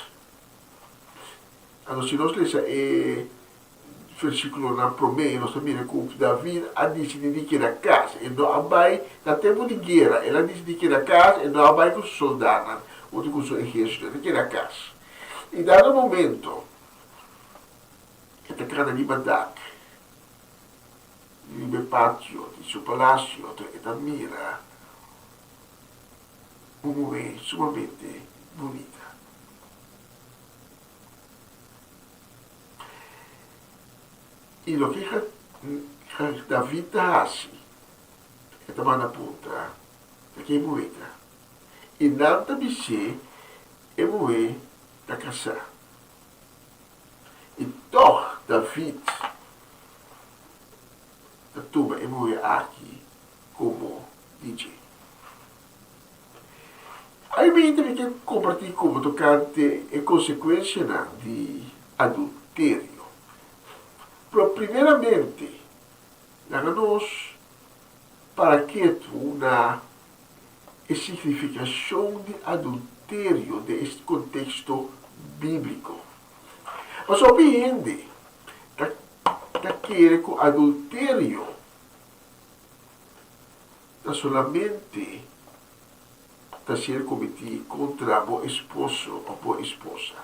S8: Se nós lemos o versículo na promessa, nós estamos mirando com David, a decidir que era casa, e não vai, na tempo de guerra, ela decidir que era casa, e não vai com os soldados, ou com o seu exército, que era casa. E dado momento, está cada liberdade, no pátio, no seu palácio, está mira uma mulher sumamente bonita. E o que David faz, é tomar na ponta daquela mulher. E nada de ser, é mulher da casa. Então, David, da turma, é mulher aqui como DJ. Aí me que compartilhar como tocante e consequência de adultério. Primeiramente, nós para que uma significação de adultério deste contexto bíblico. Mas obviamente, daquele que o adultério não solamente está ser cometido contra o esposo ou a esposa.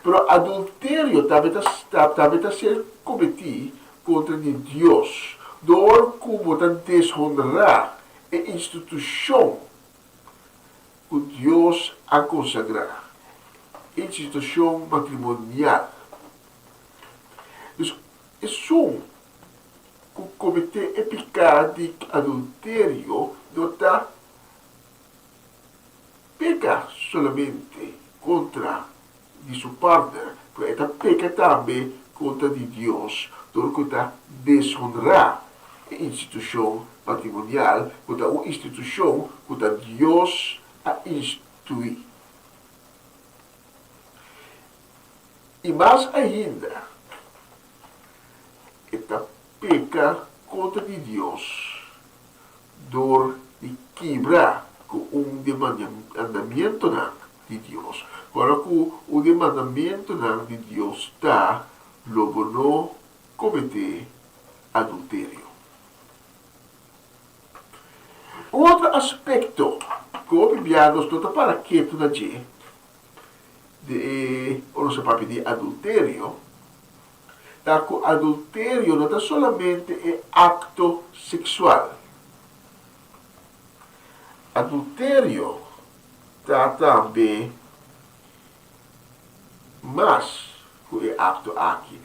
S8: Pero adultério também está ser cometido contra Deus, door como está desonrar a instituição que Deus a consagrar, a instituição matrimonial. Então, é só que cometer o pecado de adultério não está peca solamente contra de seu partner, mas está peca também contra de Deus, porque está desonrar a instituição matrimonial, contra uma instituição que Deus a instituir. E mais ainda, está peca contra de Deus, dor de quebrar com mandamento de Deus. Agora, com o mandamento de Deus está, logo não cometer adultério. Outro aspecto que o Bíblia nos dá para que tu de o nosso papel de adultério, tá, que adultério não é somente acto sexual. Adultério está também mais que acto aqui.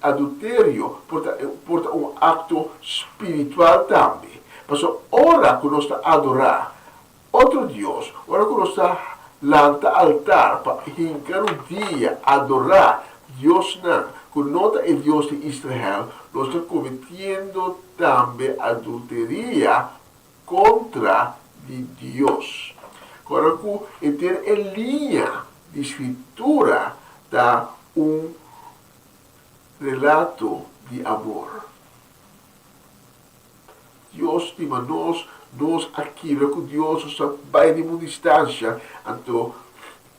S8: Adultério porta um acto espiritual também. Mas ora que nós está adorar outro Deus, ora que nós está lanta altar para hincar um dia adorar Deus não, que nota é Deus de Israel, nós está cometendo também adulteria contra de Deus. Agora, que ter em linha de escritura dá relato de amor. Deus estima nós aqui, que Deus está vai de uma distância, então,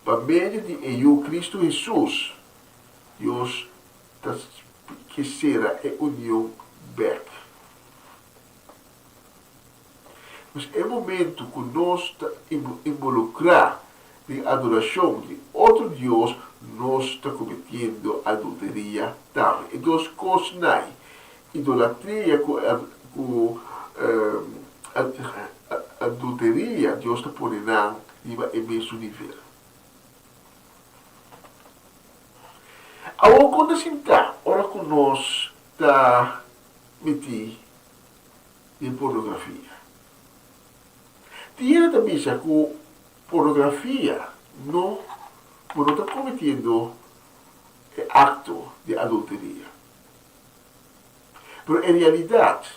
S8: para meio de eu, Cristo Jesus, Deus está que será a união back. Mas é momento que nós involucrar em adoração de outro Deus, nós está cometendo adulteria também. E duas coisas não. Idolatria com adulteria, Deus está pondo em mesmo nível. Agora, quando assim está, ora que nós está metido em pornografia. Tinha também que pornografia não está cometendo acto de adulteria. Mas em realidade,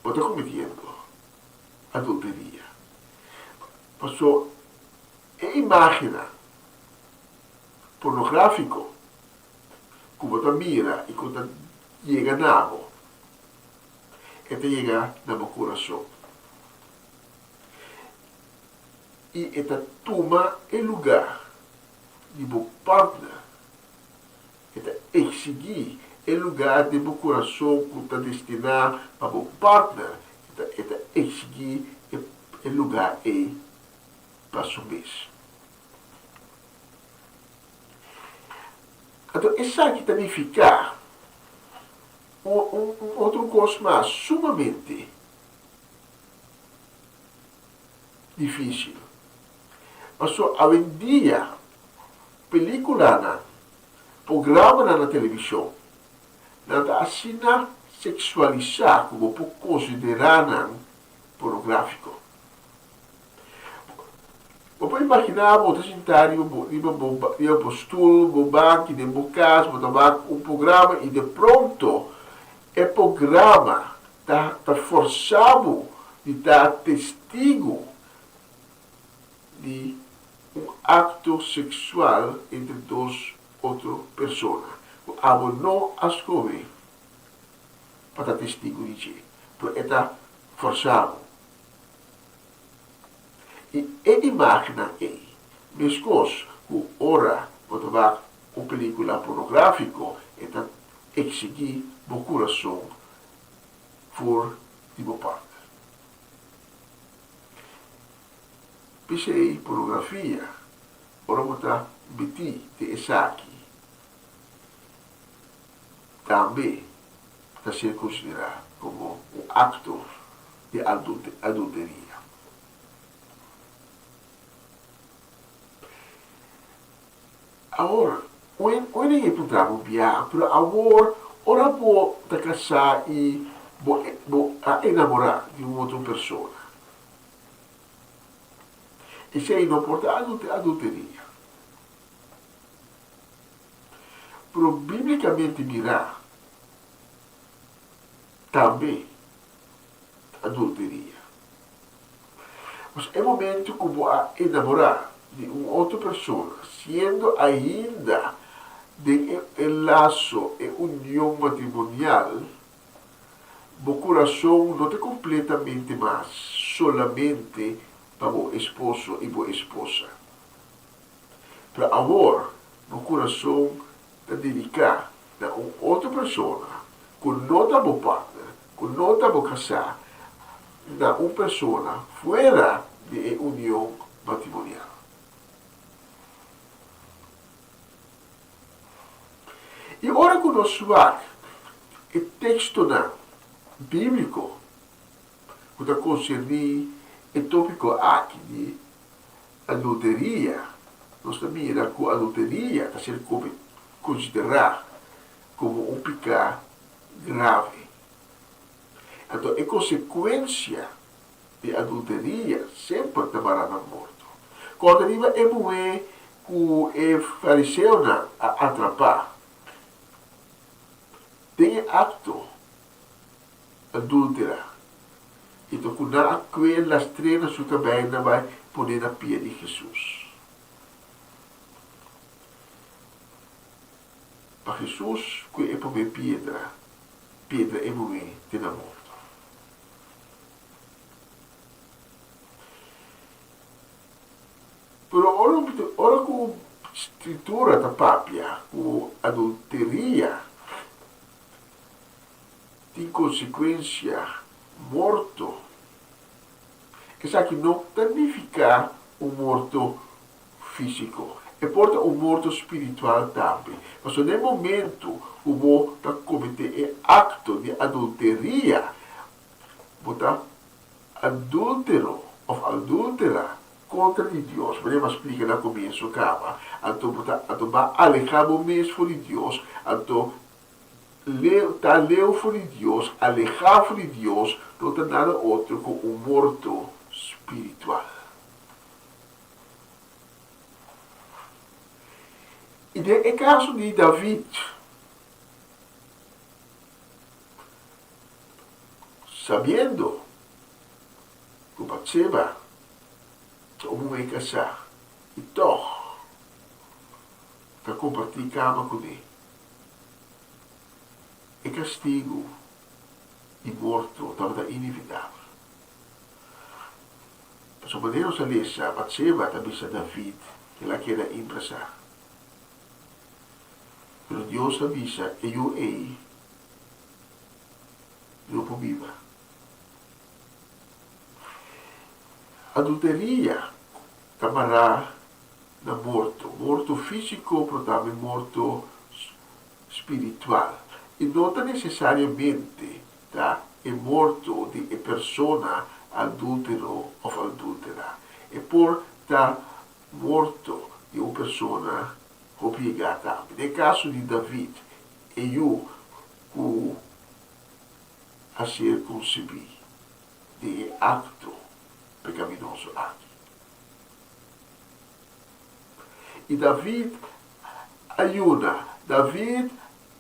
S8: não está cometendo adulteria. Passou a imagem pornográfica que você mira e que chega na água, e chega no meu coração. E esta toma o lugar de meu partner, esta exigir o lugar de meu coração que está destinado para meu partner, esta exigir o lugar para o mês. Então, isso aqui também fica outro coisa mais sumamente difícil. Mas hoje em dia, película, programa na televisão, nada assim sexualizar como por considerar pornográfico. Você imaginar você sentar em um postura, um banco, em um casa, um programa e de pronto o programa está forçado de dar testigo de acto sexual entre duas outras pessoas. O amo não escolhe para dar testigo de si, porque está forçado. E a imagem é, mesmo que ora, quando vai uma película pornográfica, está exigir o coração for de meu parte. Pisei pornografia. Ora botar biti de esaki. Também está sendo considerado como um acto de adulteria. Agora, quando eu encontrava um biar, pero agora, ora vou te casar e vou enamorar de uma outra pessoa. Isso aí não pode adulteria. Pero biblicamente mirar, também adulteria. Mas é momento que vou enamorar de uma outra pessoa, sendo ainda de laço e união matrimonial, o coração não é completamente mais solamente para o esposo e a esposa. Para agora, o coração está dedicado a uma outra pessoa, que não está o partner, que não está o casar, a uma pessoa fora de união matrimonial. E agora que nós vamos o texto bíblico, que está concernindo o tópico aqui de adulteria, nós também miramos que a adulteria está sendo considerada como um pecado grave. Então, a consequência de adulteria sempre estará na morte. Quando arriva a mulher que o fariseu a atrapar, tem acto adúltera. Então, quando ela quer as treinas, sua cabeça vai pôr na pia de Jesus. Para Jesus, que é para pedra é mulher, tem na morte. Pero ora com a escritura da Bíblia, com adulteria, tem consequência morto. Isso aqui não significa um morto físico, é porta um morto espiritual também. Mas no momento o vou cometer acto de adulteria, botar adúltero ou adúltera contra de Deus. Podemos explicar no começo, calma. Então, vai alejar o mesmo de Deus. Então, está leu de Deus, alejar de Deus, não tem nada outro que um morto espiritual. E no caso de David, sabendo que Batseba não é casar, então, está compartilhando cama com ele. E castigo e morto estava inevitável. Mas o maneiro se lesa, Batseba também a David, que ela quer empresar. Pero Deus avisa, e eu ei, não viva. Adulteria, camará na morto físico, mas também morto espiritual. E não necessariamente é morto de persona adúltero ou adúltera. É por estar morto de uma persona obrigada. No caso de David, eu a ser concebido de acto pecaminoso aqui. E David ajuda, David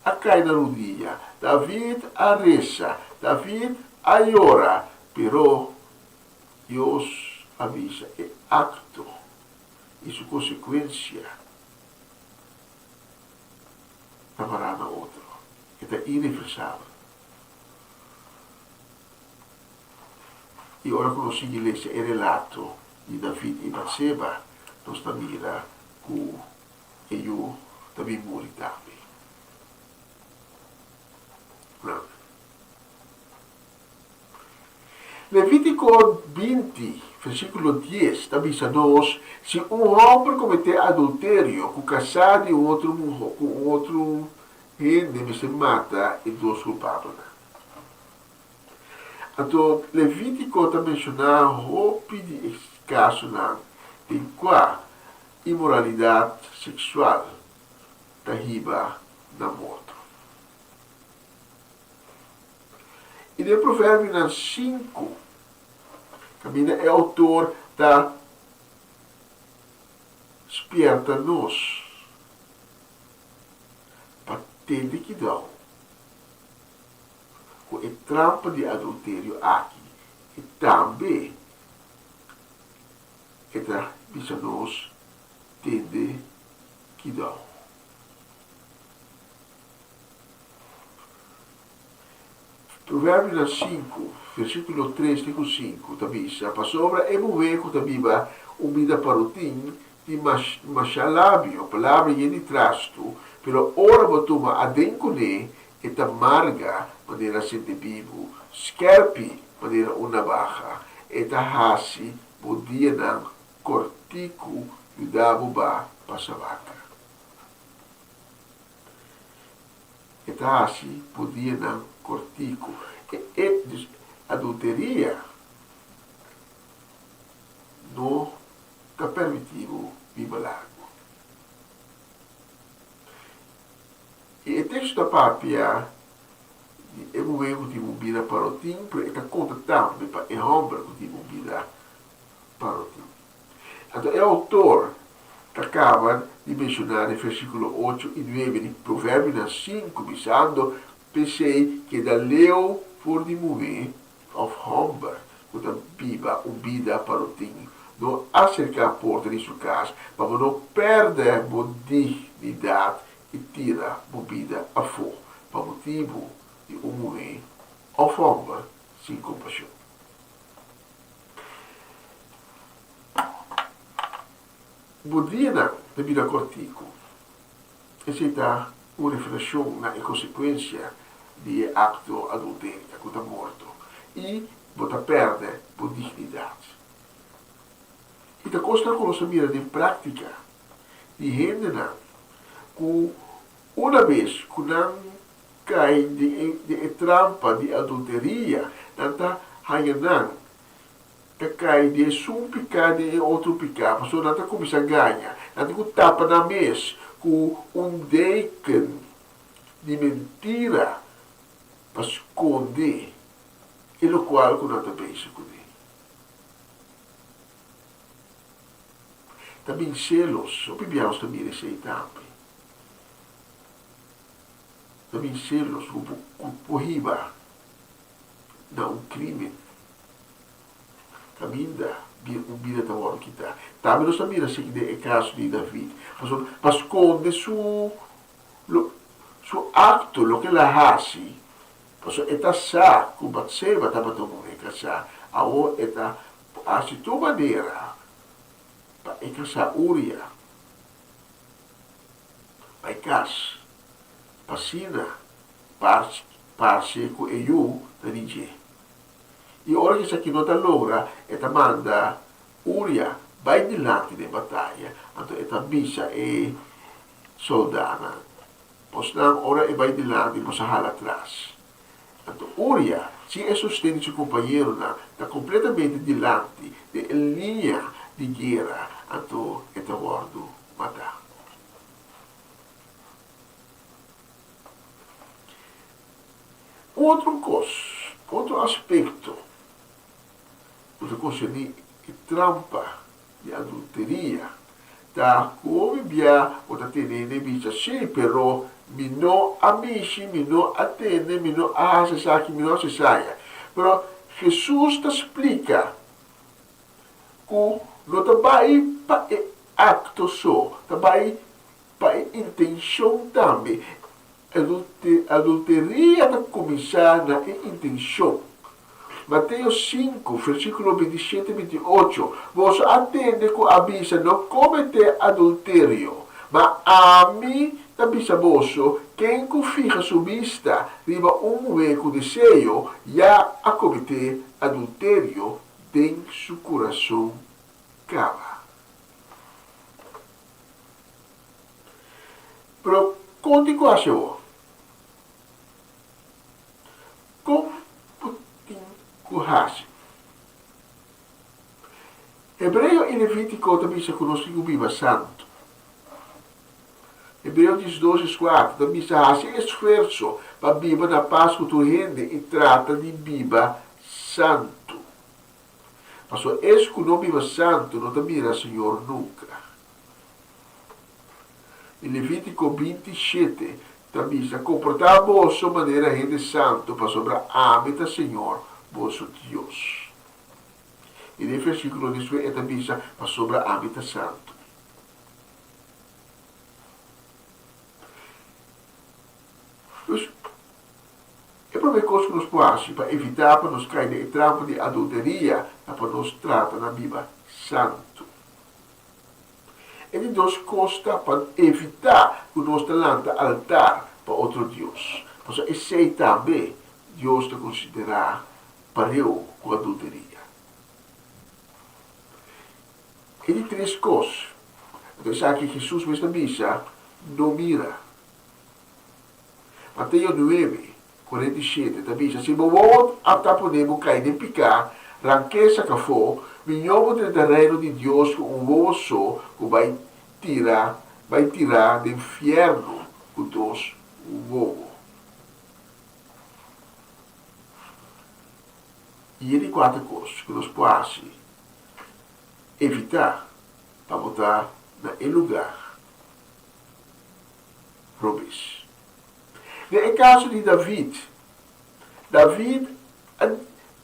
S8: a cai na rodilha, David a reza, David a ora, pero Deus avisa, é acto e sua consequência trabalhar na outra, que é irreversável. E ora quando si legge il relato di David e Batseba, non sta mira che io também morri também. Levítico 20, versículo 10, diz-nos, se um homem cometer adultério com casado e com outro gente, se mata e dois culpados. Então, Levítico está mencionando roupa de caso em qual imoralidade sexual está riba na morte. E no Provérbio 5, Camina é autor da Esperta-nos para ter liquidão com a trampa de adultério aqui. E também está nos ter liquidão. Provérbio 5, versículo 3, digo 5, diz, a palavra é mover também umida para o tim, de machalabio, palavra de trasto, pelo ora botuma adencone, e tamarga, maneira sente vivo, skerpi, maneira una baja, e tahasi, podia não cortico, judabo ba, passavaca. E tahasi, podia não cortico, e adulteria não está permitido viva largo. E o texto da papia é um erro de vida para o tempo e está contatando para o homem de vida para o tempo. Então, o autor acaba de mencionar em versículo 8 e 9 de Provérbio 5, dizendo, pensei que da leu for de mover of homem, quando viva vida para o tempo, não acercar a porta de sua casa, mas não perder a dignidade e tira a vida a fogo, para motivo de mover of homem sem compaixão. Budina da vida cortico, essa uma reflexão na consequência de acto adultério, que está morto, e bota perde a dignidade. E da costa com nossa mira de prática, de gente que uma vez que não cai de trampa de adulteria, não está ganhando, que cai de um picado e outro picado, a pessoa não está começando a ganhar, não está com tapa na mesa, com decken de mentira para esconder, e o qual que não está bem esconder. Também celos, o bibiaus também receitamente. Também celos, o riba, não um crime. Também dá, vida da hora que está. Também nós também assim que é caso de David. Mas esconde su acto, lo que ela faz. Eta sa, com Batseba, estava tomando casa. Agora, eta, a tua maneira, para casa Uria, para casa, Passina, parce com eu, da DJ. E ora que isso aqui não está logra, eta manda Uria, vai dilante da batalha, então eta bisa e soldana, pois não, ora e vai dilante, pois hala atrás. Então, Uria, se é sustento seu companheiro, está completamente dilante da linha de guerra, então está gordo matar. Outro aspecto, outra coisa de trampa, de adulteria, tá come via o da tenere bicha sì, però mi no amici, mi no attende, mi no se sa che mi no se saia. Però Jesus explica que não trabalha para acto só, trabalha para intenção também. Adulteria está começar na intenção. Mateus 5, versículo 27 e 28. Vos atende com a bisa não cometer adultério, mas a mim avisa vosso, quem confia sua vista, riba um com desejo, já a cometer adultério tem seu coração cala. Pero conti com a seu. Com putin kuhasi. Hebreu e Levítico também se conosce o Biba Santo. Hebreu 12:4 também se faz esforço para Biba na Páscoa tu rende e trata de Biba Santo. Mas o esco no Biba Santo não te mira Senhor nunca. Em Levítico 27 também se comportar a vossa maneira rende santo para sobre a habita Senhor vosso Deus. E nel versículo 18 é também para sobre a habita santo. É para ver coisas que nos passa para evitar para nos cair em trampo de adulteria para nos tratar na Bíblia santo. E de duas costas para evitar que nós lanta altar para outro Deus. Mas esse também Deus te considerar pareu com adulteria. E de três coisas. Então, já que Jesus nesta missa não mira. Mateus 9:47 também diz: se vos até podemos cair de picar, ranqueza que for, vinhomo do terreno de Deus com um vovo só, que vai tirar do inferno com dois vovo. E ele quatro coisas que nós podemos evitar para botar no lugar. Robis. No caso de David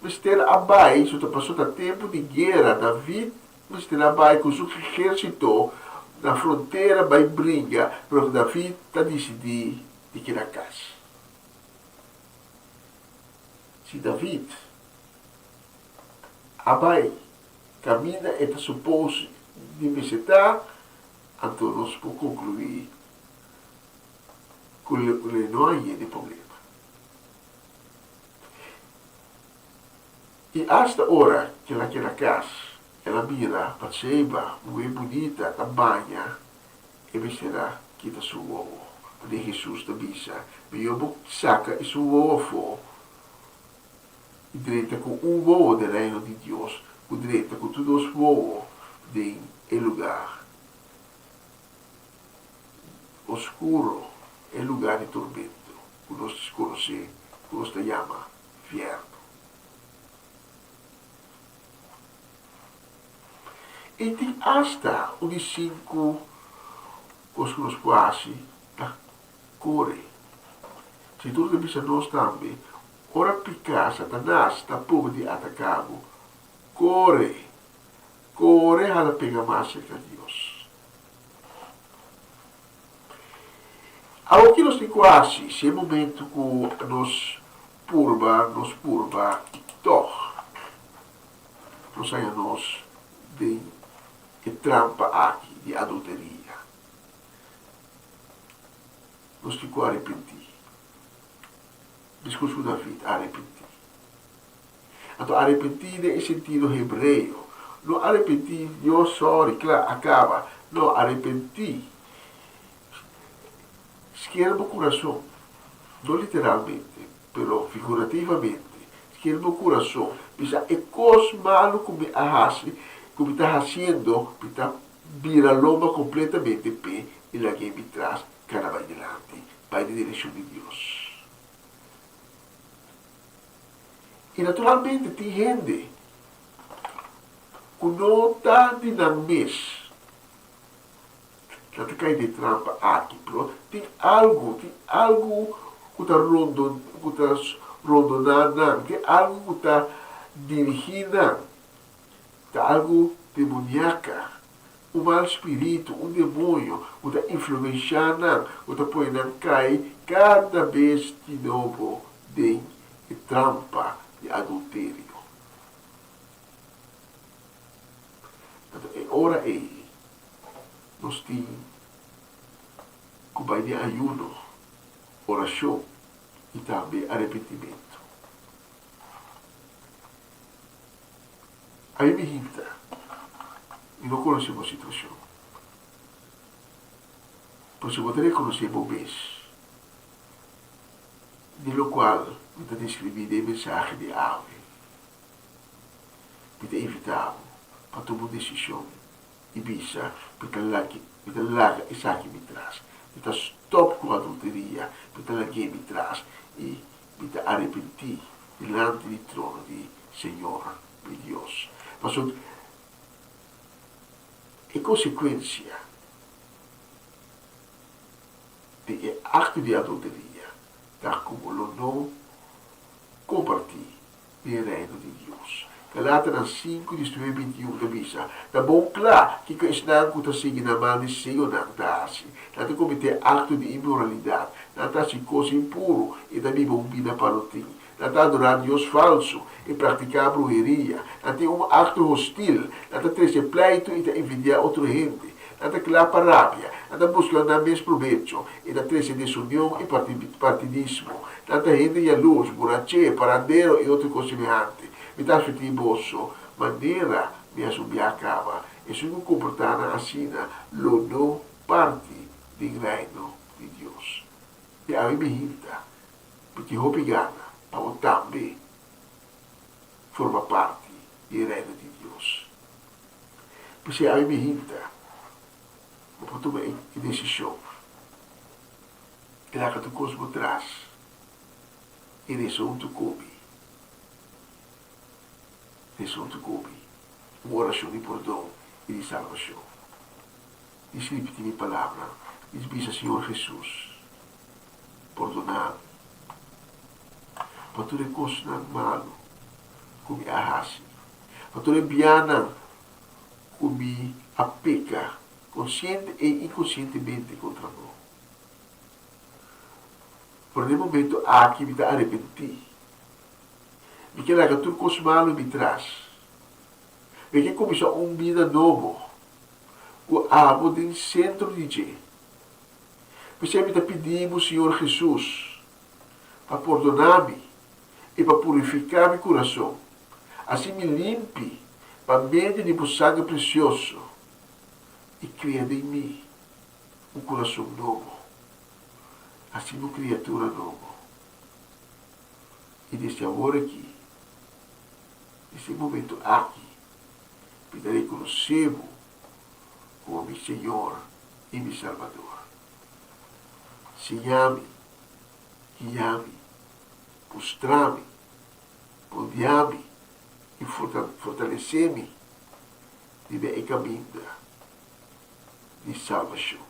S8: mistério abai, isso passou do tempo de guerra. David mistério abai com seu exército na fronteira vai briga, mas David está decidido de que na casa. Se David abai caminha e está suposto de visitar, então nós podemos concluir que não há de problema. E hasta hora que naquela casa, ela mira, perceba, muito bonita, tamanha, e vestirá que está seu ovo. De Jesus da bisa, eu saca esse ovo e direita com um ovo do reino de Deus, com direita com todos os ovos de lugar oscuro, é lugar de tormento, que nós conhecemos, que nós chamamos inferno. E tem hasta uns 5 coisas que nós quase corre. Se tudo que pensa nós também, ora picar Satanás, está pouco de atacá-lo, corre a pegar mais cerca de Deus. Algo que nós temos quase, se é momento que nos purba, nós saímos de trampa aqui, de adulteria. Nós temos que arrepentir. Discurso da vida, arrepentir. Então, arrepentir é sentido hebreu. Não arrepentir, eu sorry, claro, acaba. Não, arrepentir. Esquerda no coração. Não literalmente, mas figurativamente. Esquerda no coração. Pensa, é coisa malo que me arrase, que me está fazendo, me está vira a lomba completamente pé e lá que me traz, cara vai delante, vai na direção de Deus. E naturalmente tem gente que não está de mês. Já te cai de trampa aqui, pero tem algo que está rondonando, tem algo que está dirigindo, tem algo demoníaca, um mau espírito, um demônio, que está influenciando, que está pondo cair cada vez de novo de trampa de adultério. Então, é hora aí, nós temos que vai de ayuno, oração e também arrependimento. Aí me irrita. E não conhecemos a situação. Pois você reconhecer o mês, de qual me descrevi a mensagem de ave, me evitava para tomar decisão e bisa, me larga e saque me traz, me stop com a adulteria, me larguei me traz e me arrependi diante do trono de Senhor, de Deus. Mas em consequência de acto de adulteria, tal como não compartilhe o reino de Deus. Galatas 5, 21 da missa. Tá bom claro que não está seguindo a mão de Senhor não está cometer acto de imoralidade, não está se coisa impuro e também bombina para o tim. Não está adorar Deus falso e praticar brujeria. Não tem acto hostil, não está trazer pleito e envidiar outra gente. Não está claro para rábia, não está buscando mesmo proveito e não trazer desunião e partidismo. Não está gente e a luz, borrache, parandeiro e outra coisa semelhante. Me dá de bolso, maneira me acaba. E se não comportar assim, não parte do reino de Deus. E aí me irrita, porque roupa gana, para também forma parte do reino de Deus. Porque aí me irrita, vou tomar decisão. E lá que tu cosmo traz, e nesse outro come. Nesse outro come, uma oração de perdão e de salvação. Escreve-te minha palavra, diz a Senhor Jesus, perdonar, para tu reconciliar malo, como a raça, para tu enviar como a peca, consciente e inconscientemente contra nós. Por um momento, aqui me dá arrepentir. E que lá que tudo coisa malo me traz. E que começou uma vida nova. O amo do centro de Deus. Por isso, me pedimos, Senhor Jesus, para perdonar-me e para purificar meu coração. Assim me limpe para meio de meu sangue precioso e cria em mim um coração novo. Assim uma criatura nova. E desse amor aqui, nesse momento aqui, me reconhecemos como meu Senhor e meu Salvador. Senhame, guiame, mostrame, moldeame e fortaleceme de meu caminho de salvação.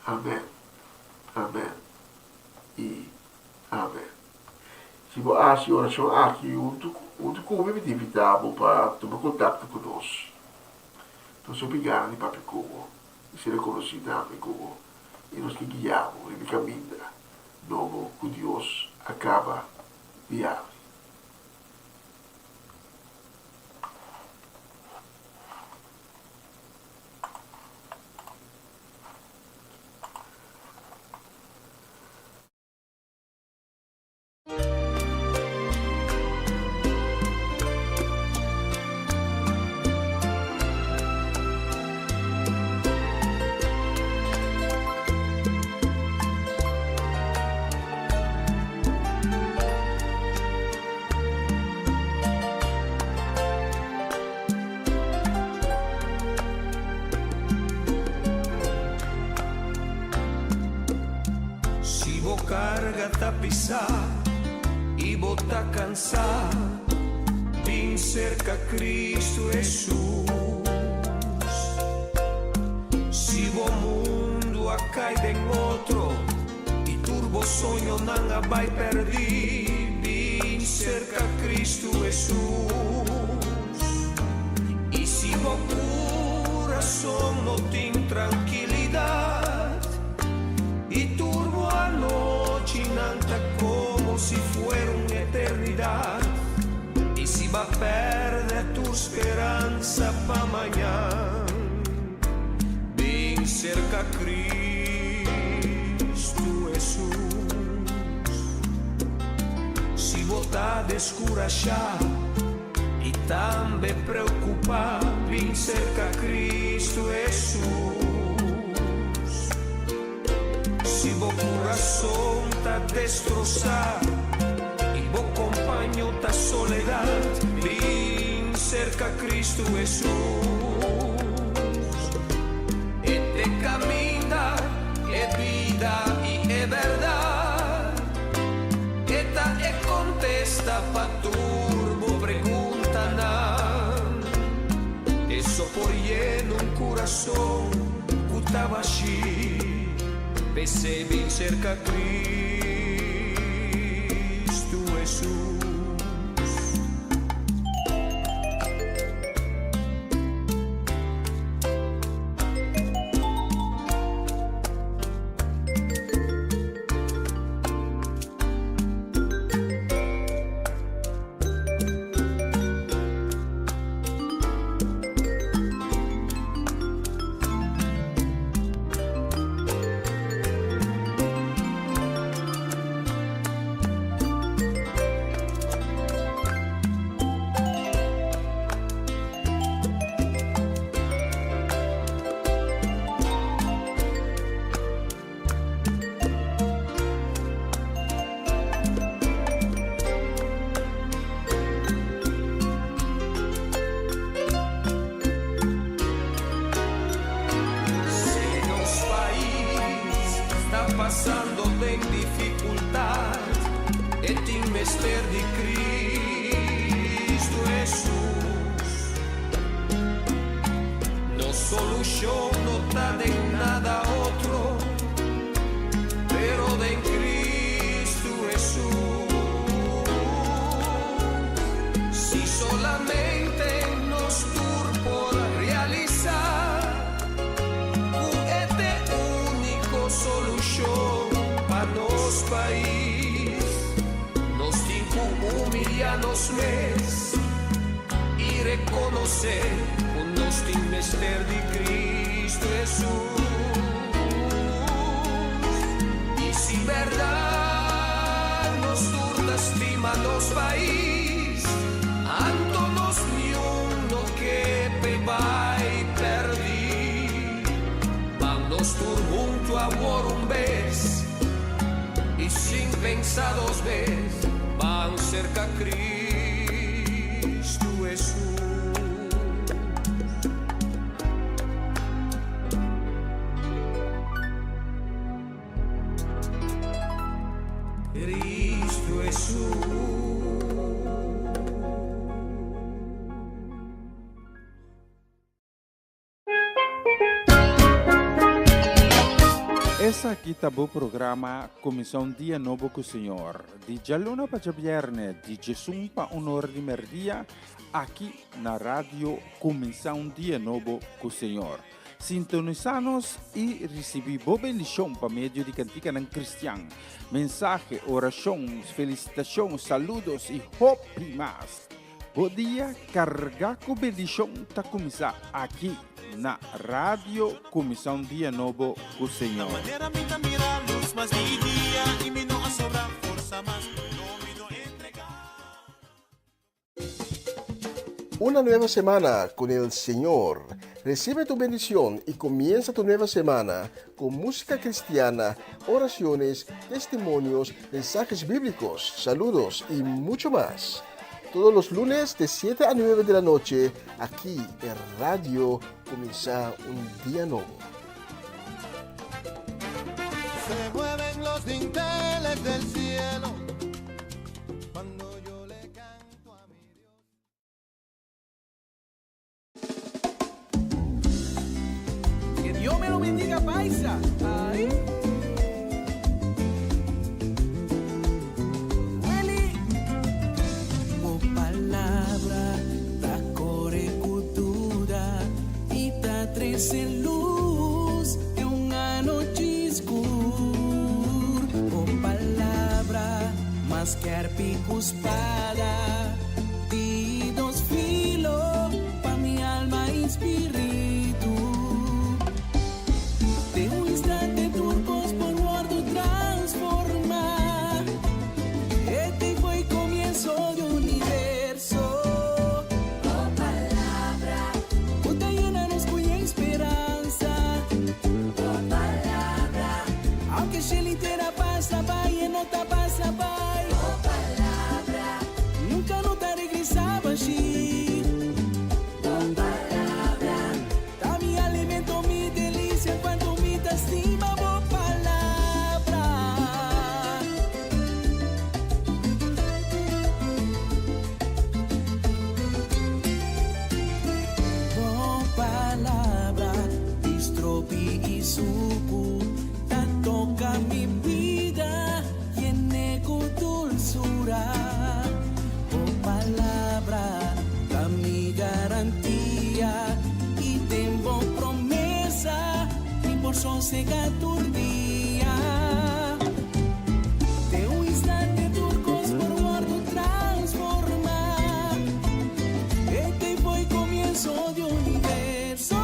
S8: Amém. Amém. E amém. Se você acha oração aqui, onde como me invitamos para tomar contato conosco. Então, obrigado, Papi Como, e ser reconhecido como e nós que guiamos em caminho novo que Deus acaba de abrir.
S11: Carga tá pisar e botar cansar, vim cerca Cristo Jesus. Se o mundo a cai em outro e turbo sonho não vai perder, vim cerca Cristo Jesus. E se o coração não tem tranquilidade e turbo a noite nanta como se fuera uma eternidade, e se va perder tu esperança para amanhã, vem cerca Cristo Jesus. Se tá descurachar e também preocupar em cerca Cristo Jesus. Se o coração tá destroçar e o companheiro tá soledad, vem cerca Cristo Jesus. Este camina é vida e é verdade. Esta é contesta pa turbo pregunta não. É só por lleno um coração que tava assim. Percebe cerca Cristo Jesus. Passando bem dificuldade, é tem mestre de Cristo Jesus. No solução não tá de nada outro, pero de Cristo Jesus. Si solamente nos tur por realizar solução para nos país, nos tinha humilhar-nos mais e reconhecer o nos tem mestre de Cristo Jesus. E se verdade nos turda estima nos país, anto nos nenhum no que vai perder, vamos tur junto a um vez e sem pensar dos vezes vão cerca Cristo Jesus. Cristo Jesus.
S3: Essa aqui tá o programa Comissão Dia Novo com o Senhor. De Jaluna para Viernes, de Jesus para Honor de Merdia, aqui na rádio Comissão Dia Novo com o Senhor. Sintonizanos e recebi boa bendição para meio de cantiga ng Cristian. Mensagem, oração, felicitação, saludos e hope mais. Bom dia, carga com bendição tá começar aqui na Rádio Comissão Dia Novo com o Senhor.
S6: Manera me mira luz más de día y me no sobra fuerza más, no me no entregar.
S8: Una nueva semana con el Señor. Recibe tu bendición y comienza tu nueva semana con música cristiana, oraciones, testimonios, mensajes bíblicos, saludos y mucho más. Todos los lunes de 7 a 9 de la noche, aquí en Radio Comienza un Día Nuevo.
S4: Se mueven los dinteles del cielo cuando yo le canto a mi Dios.
S1: Que Dios me lo bendiga, paisa. Ahí. Sem luz é uma noite escura, com palavra, mas quer pico espada, de dos filos, para minha alma e espírito. De instante turcos por guardo transformar, este foi comienzo allí. Tu palabra, da mi alimento, mi delicia, cuando mi te estima, oh palabra. Oh palabra, distropi y suku, toca mi vida, llene con dulzura. Oh palabra, da mi garantía y tengo promesa, mi porción sega día. De un instante turcos por guardo transforma. Este fue el comienzo de un universo.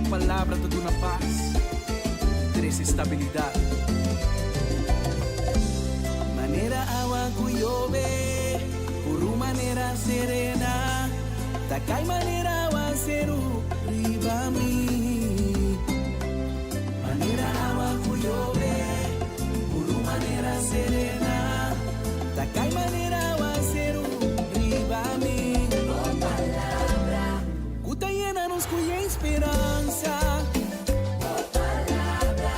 S1: Palabra te da una paz, tres estabilidad. Manera agua cuyove, por manera serena, takay manera agua seru, riba mi. Manera agua cuyove, por manera serena, takay manera agua seru, riba mi. Oh palabra, kuta llena nos cuya esperanza. Oh palabra,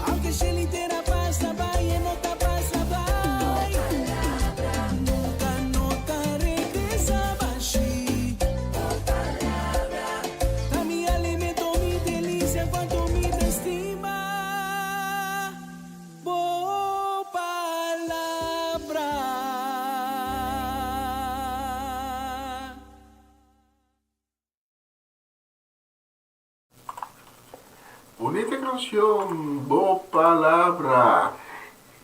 S1: aunque se litera pasa, vaya no te pasa, vaya. Oh palabra, nunca no te regresa, bashi. Oh palabra, da mi alimento, mi delicia, cuanto mi te estima. Oh palabra.
S8: Bonita canción, Bo Palabra.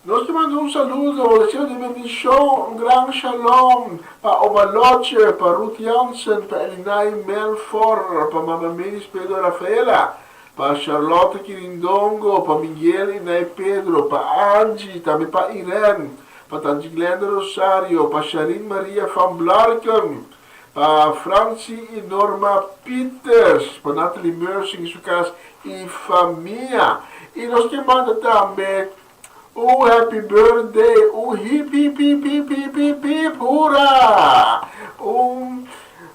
S8: Nos te mando un saludo, deseo de bendición, un gran shalom para Omaloche, para Ruth Jansen, para Elinay Melfor, para Mama Menis Pedro Rafaela, para Charlotte Quirindongo, para Miguel Inay Pedro, para Angie, también para Irene, para Tanji Glenda Rosario, para Sharin Maria van Blarken, para Francie e Norma Peters, para Nathalie Mersing e suas e família. E nós que manda também um happy birthday, um hip hip hip hip hip hip hip hurra!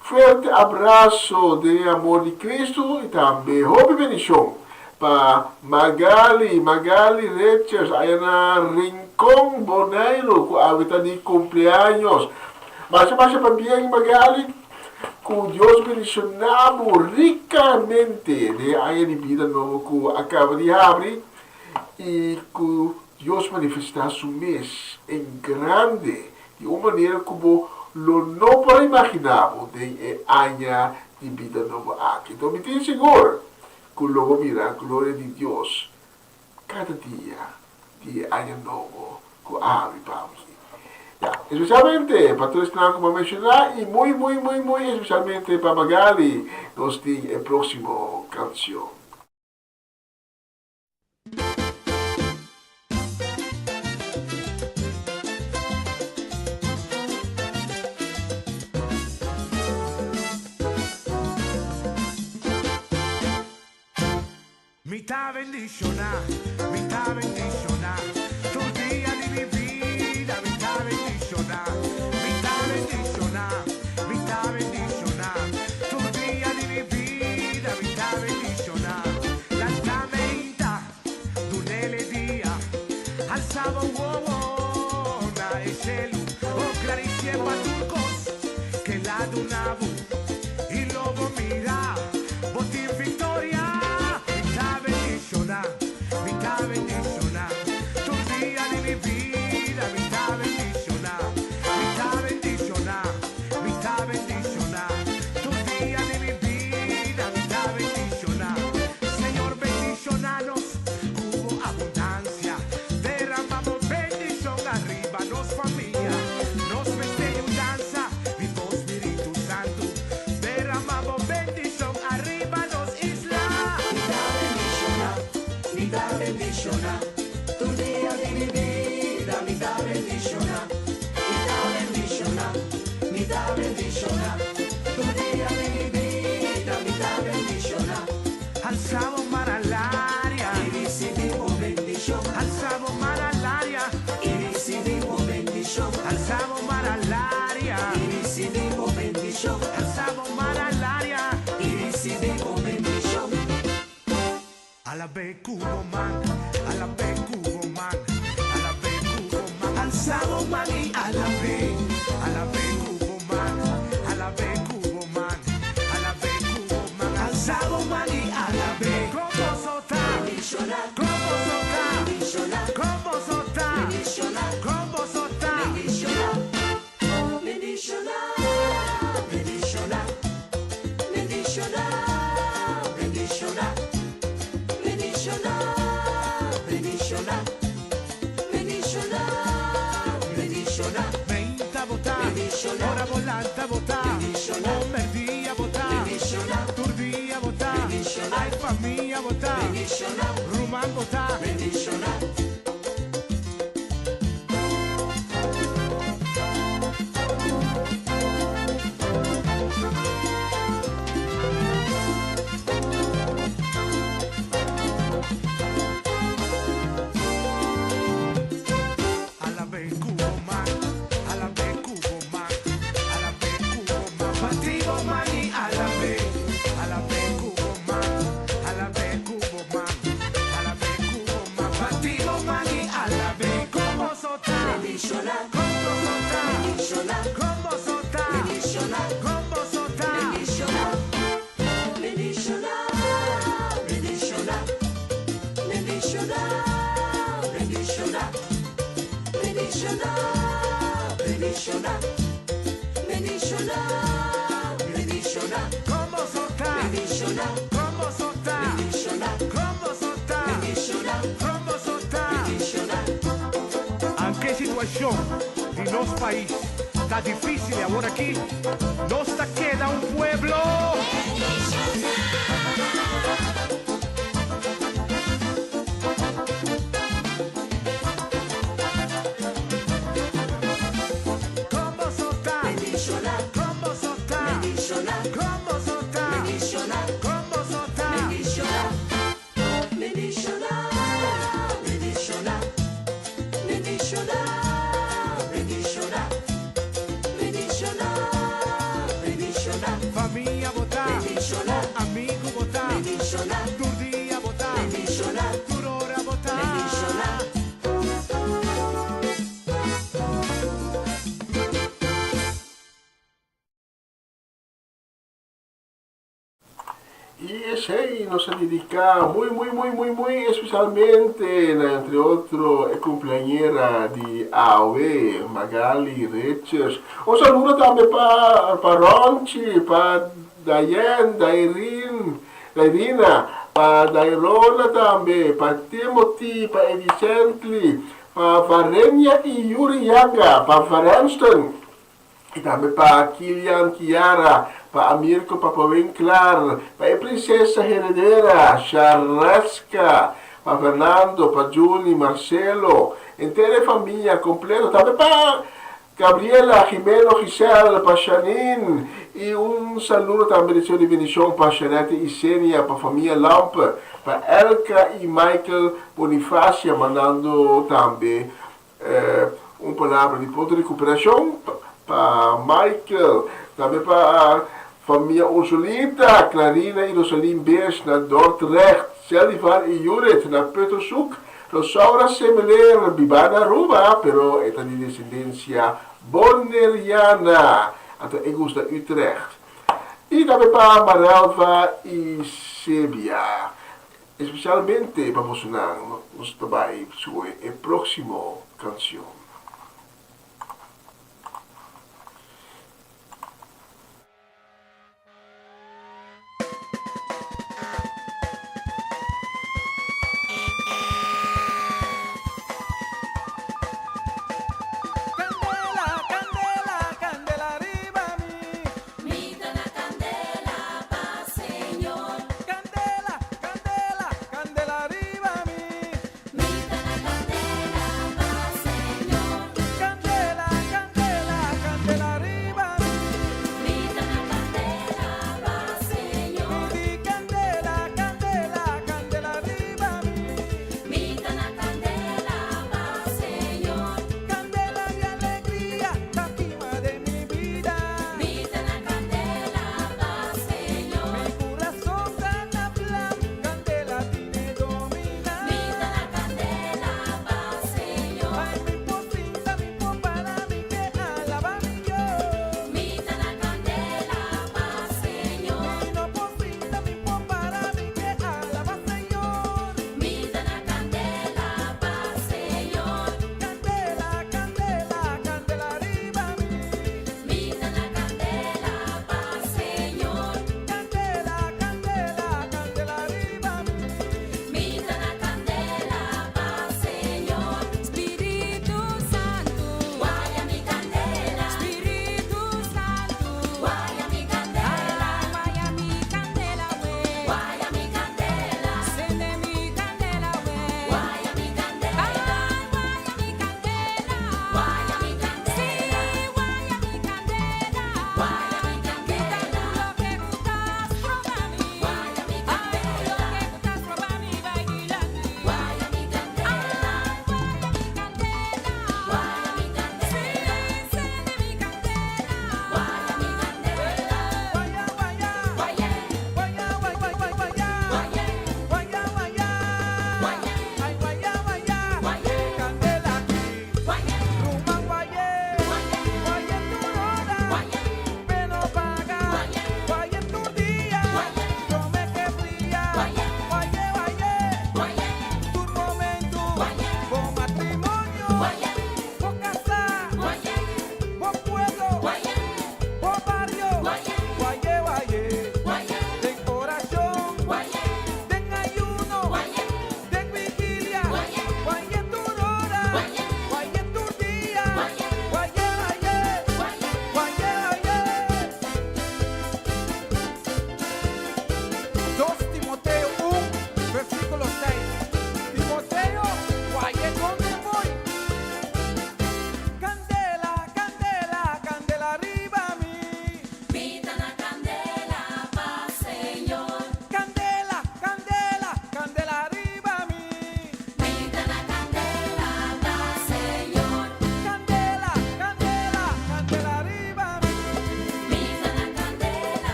S8: Forte abraço de amor de Cristo e também hope bendição para Magali Richards, aí na Rincón Bonaire, com a vida de cumpleaños. Mas também Magali, que Deus bendicionamos ricamente de aí de vida novo que acaba de abrir e que Deus manifestar seu mês em grande de uma maneira como não pode imaginar de año de vida nova aqui. Então me tem seguro que logo mira a glória de Deus cada dia de año novo que abre para mim. Especialmente para todos que estão como mencionar e muito especialmente para Magali, nós temos a próxima canção.
S11: Mi ta bendicionar, tu día de mi vida, mi ta bendicionar, tu día de mi vida, mi ta bendicionar. L'altamenta, tu nelle dia, alzaba uomo na e cielo, o claricie paturcos, que la dunavu, y luego mira, botín victoria. Señor, bendicionanos
S1: mi da bendicionar. Tu día de mi vida, mi da bendicionar. Mi da bendicionar, mi da bendicionar. Tu día de mi vida, mi da bendicionar.
S11: Alzamos mar all'aria
S1: Y recibimos bendición.
S11: alzamos mar all'aria
S1: Y recibimos bendición.
S11: alzamos mar all'aria
S1: Y recibimos bendición.
S11: alzamos mar all'aria
S1: Y recibimos bendición.
S11: alla Cubo man, alla Cubo man, alla Cubo man,
S1: Alzamos mani a la vez.
S11: alla Cubo man, alla Cubo man, alla Cubo man,
S1: Alzamos mani a la vez.
S11: como sota,
S1: Bendicionar,
S11: como sota,
S1: bendicionar,
S11: como sota,
S1: bendicionar,
S11: como sota,
S1: bendicionar, bendicionar, bendicionar, bendicionar, bendicionar, bendicionar, bendicionar, bendicionar, bendicionar.
S11: Venta votà,
S1: Bendicionar.
S11: ora volanta votà,
S1: Bendicionar.
S11: o merdia votà,
S1: Bendicionar.
S11: turdia votà,
S1: Bendicionar.
S11: ai famiglia votà,
S1: Bendicionar,
S11: ruman votà.
S1: bendicionar.
S11: Alla Cubo man, alla Cubo man, alla Cubo man,
S1: Battivo mani alla vez.
S11: alla Cubo man, alla Cubo man, alla Cubo man,
S1: Battivo mani alla vez.
S11: como sota,
S1: Bendicionar,
S11: como sota,
S1: bendicionar,
S11: como sota,
S1: bendicionar,
S11: como sota,
S1: bendicionar, bendicionar, bendicionar, bendicionar, bendicionar, bendicionar, bendicionar, bendicionar, bendicionar,
S11: como sota,
S1: bendicionar,
S11: como sota,
S1: bendicionar,
S11: como sota,
S1: bendicionar,
S11: como sota.
S1: bendicionar.
S11: Anche situación de nos país está difícil ahora aquí nos ta queda un pueblo. Como sota,
S1: Bendicionar,
S11: como sota,
S1: bendicionar,
S11: como sota,
S1: bendicionar,
S11: como sota.
S1: bendicionar, bendicionar, bendicionar, bendicionar, bendicionar, bendicionar, bendicionar,
S11: Familia vota,
S1: bendicionar,
S11: amigo vota,
S1: bendicionar,
S11: tu día vota,
S1: bendicionar,
S11: tu hora vota.
S1: bendicionar.
S8: Y ese nos dedica muy especialmente, entre otros, cumpleañera di AOE, Magali Reches. Un saludo también para Ronchi, para Diane, Irina, para Dairona también, para Timothy, para Edicentli, para Varenia y Yuri Yaga, para Ferensten. E também para Kilian Chiara, para Amirko Papavinclar, para a Princesa Heredera, Charresca, para Fernando, para Julie, Marcelo, inteira família completa. Também para Gabriela, Jimeno, Giselle, para Janine. E saludo também de bendição para Janete e Sênia, para a família Lampe, para Elka e Michael Bonifácia, mandando também palavra de ponto de recuperação para Michael, também para a família Ursulita, Clarina e Rosaline Beers na Dordrecht, Selvan e Juret na Petrosuk, Rosaura Semeler, Bibana Ruba, pero é de descendência boneriana, até Augusta Utrecht. E também para Marelva e Sebia, especialmente para você nos trabalhos sobre a próxima canção.
S1: Candela arriba a mí.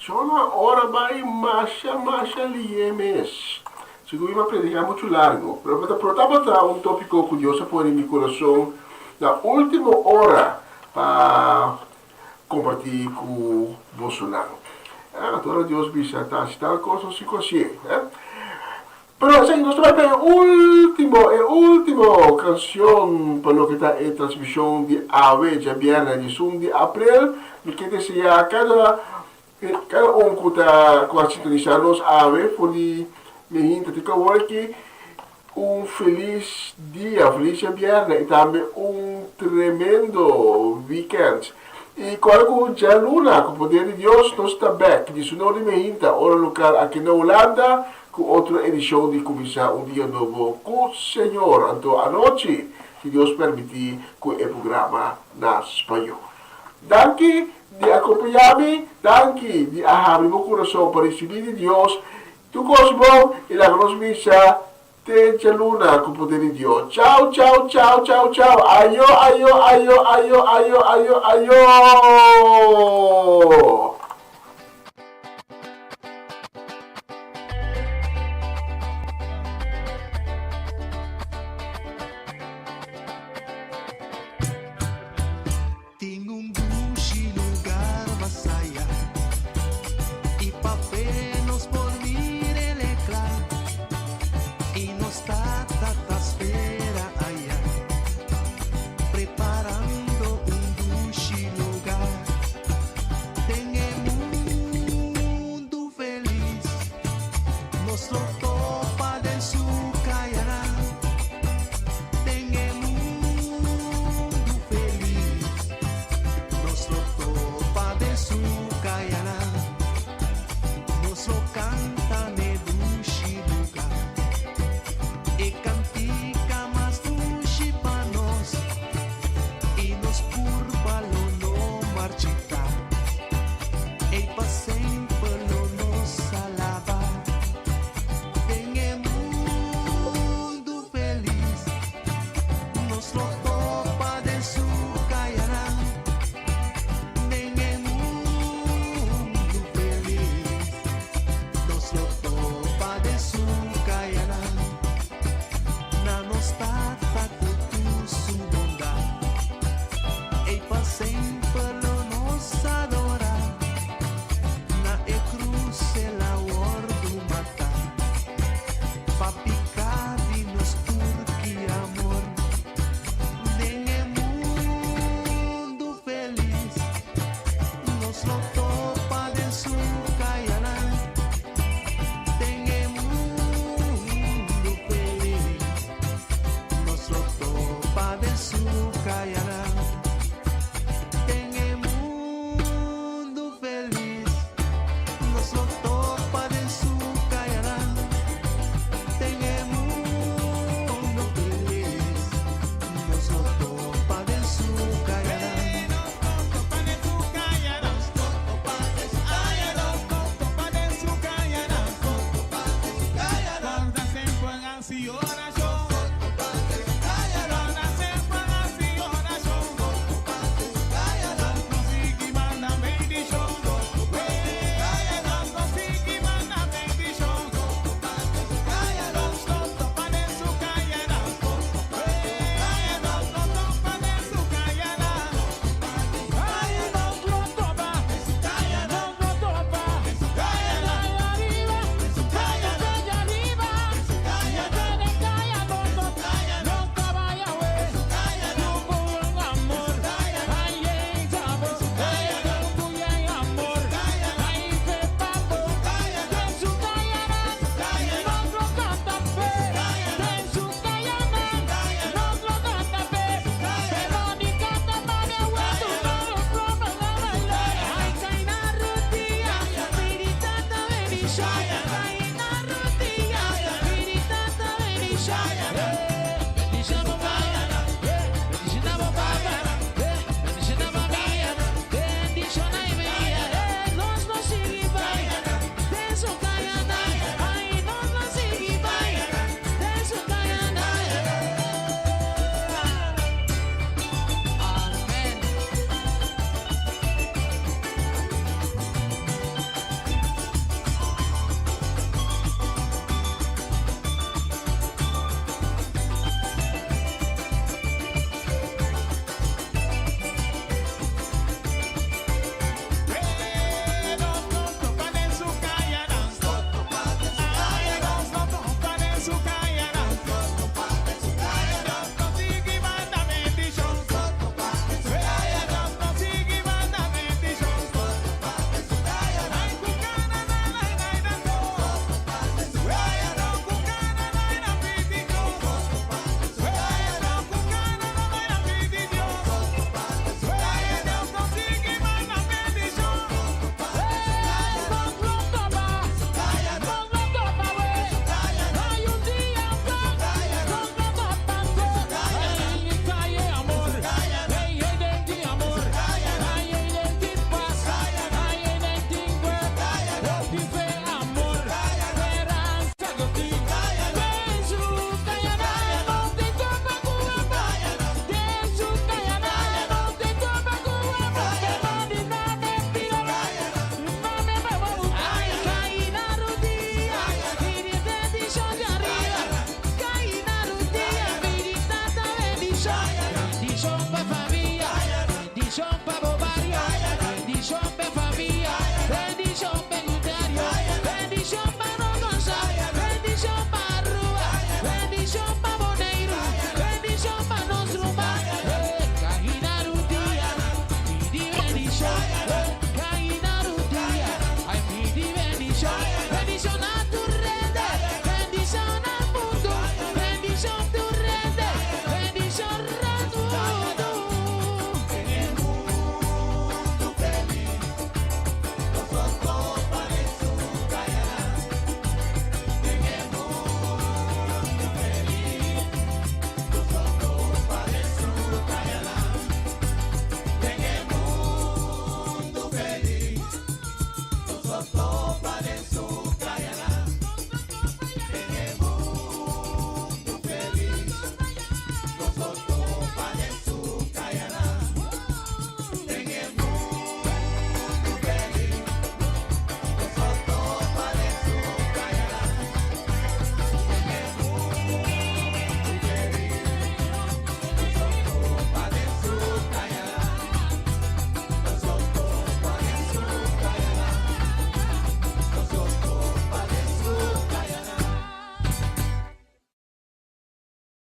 S8: Sona hora vai masha liemes. Seguro uma predicar muito largo, pero estava tra um tópico curioso por em meu coração na última hora para compartilhar com Bolsonaro. Agora Deus bisa tal coisa assim, Pero sim, nós vamos ver a última canção para o que está em transmissão de AVE, de viernes de 1 de abril, e que deseja cada que está com a sintonizar nos AVE, por me gente que feliz dia, feliz viernes e também tremendo weekend. E com a luna, com o poder de Deus, nós está back, de Sonora e hora local aqui na Holanda, com outra edição de começar dia novo com o Senhor. Então, à noite, se Deus permitir, com o programa na espanhol. Danke de acompanhar-me, danke de abrir meu coração para receber de Deus. Tu cosmo e la grossa missa te luna com o poder de Deus. Tchau. Ayo.
S4: Tengo un dulce lugar más allá y papelos por vir eleclar y no está tanta espera allá preparando un dulce lugar. Tengo un mundo feliz, nos lo topa de su callará. Tengo un mundo feliz, nos lo topa de su callará. Nos lo canta de dulce lugar y cantica más dulce pa' nos y nos curva lo no marchita y pa' sempre lo nos alaba. Tengo un mundo feliz, nos lo topa de su callará. Tengo un mundo feliz, nos lo topa de su callará. Na nostalgia con tu su bondad e pa' sempre lo nos adora. Na e cruce la guardo matar pa' picar y nos turqui amor. Tengo un mundo feliz, nos lo topa de su callará. Tengo un mundo feliz, nos lo topa de su callará.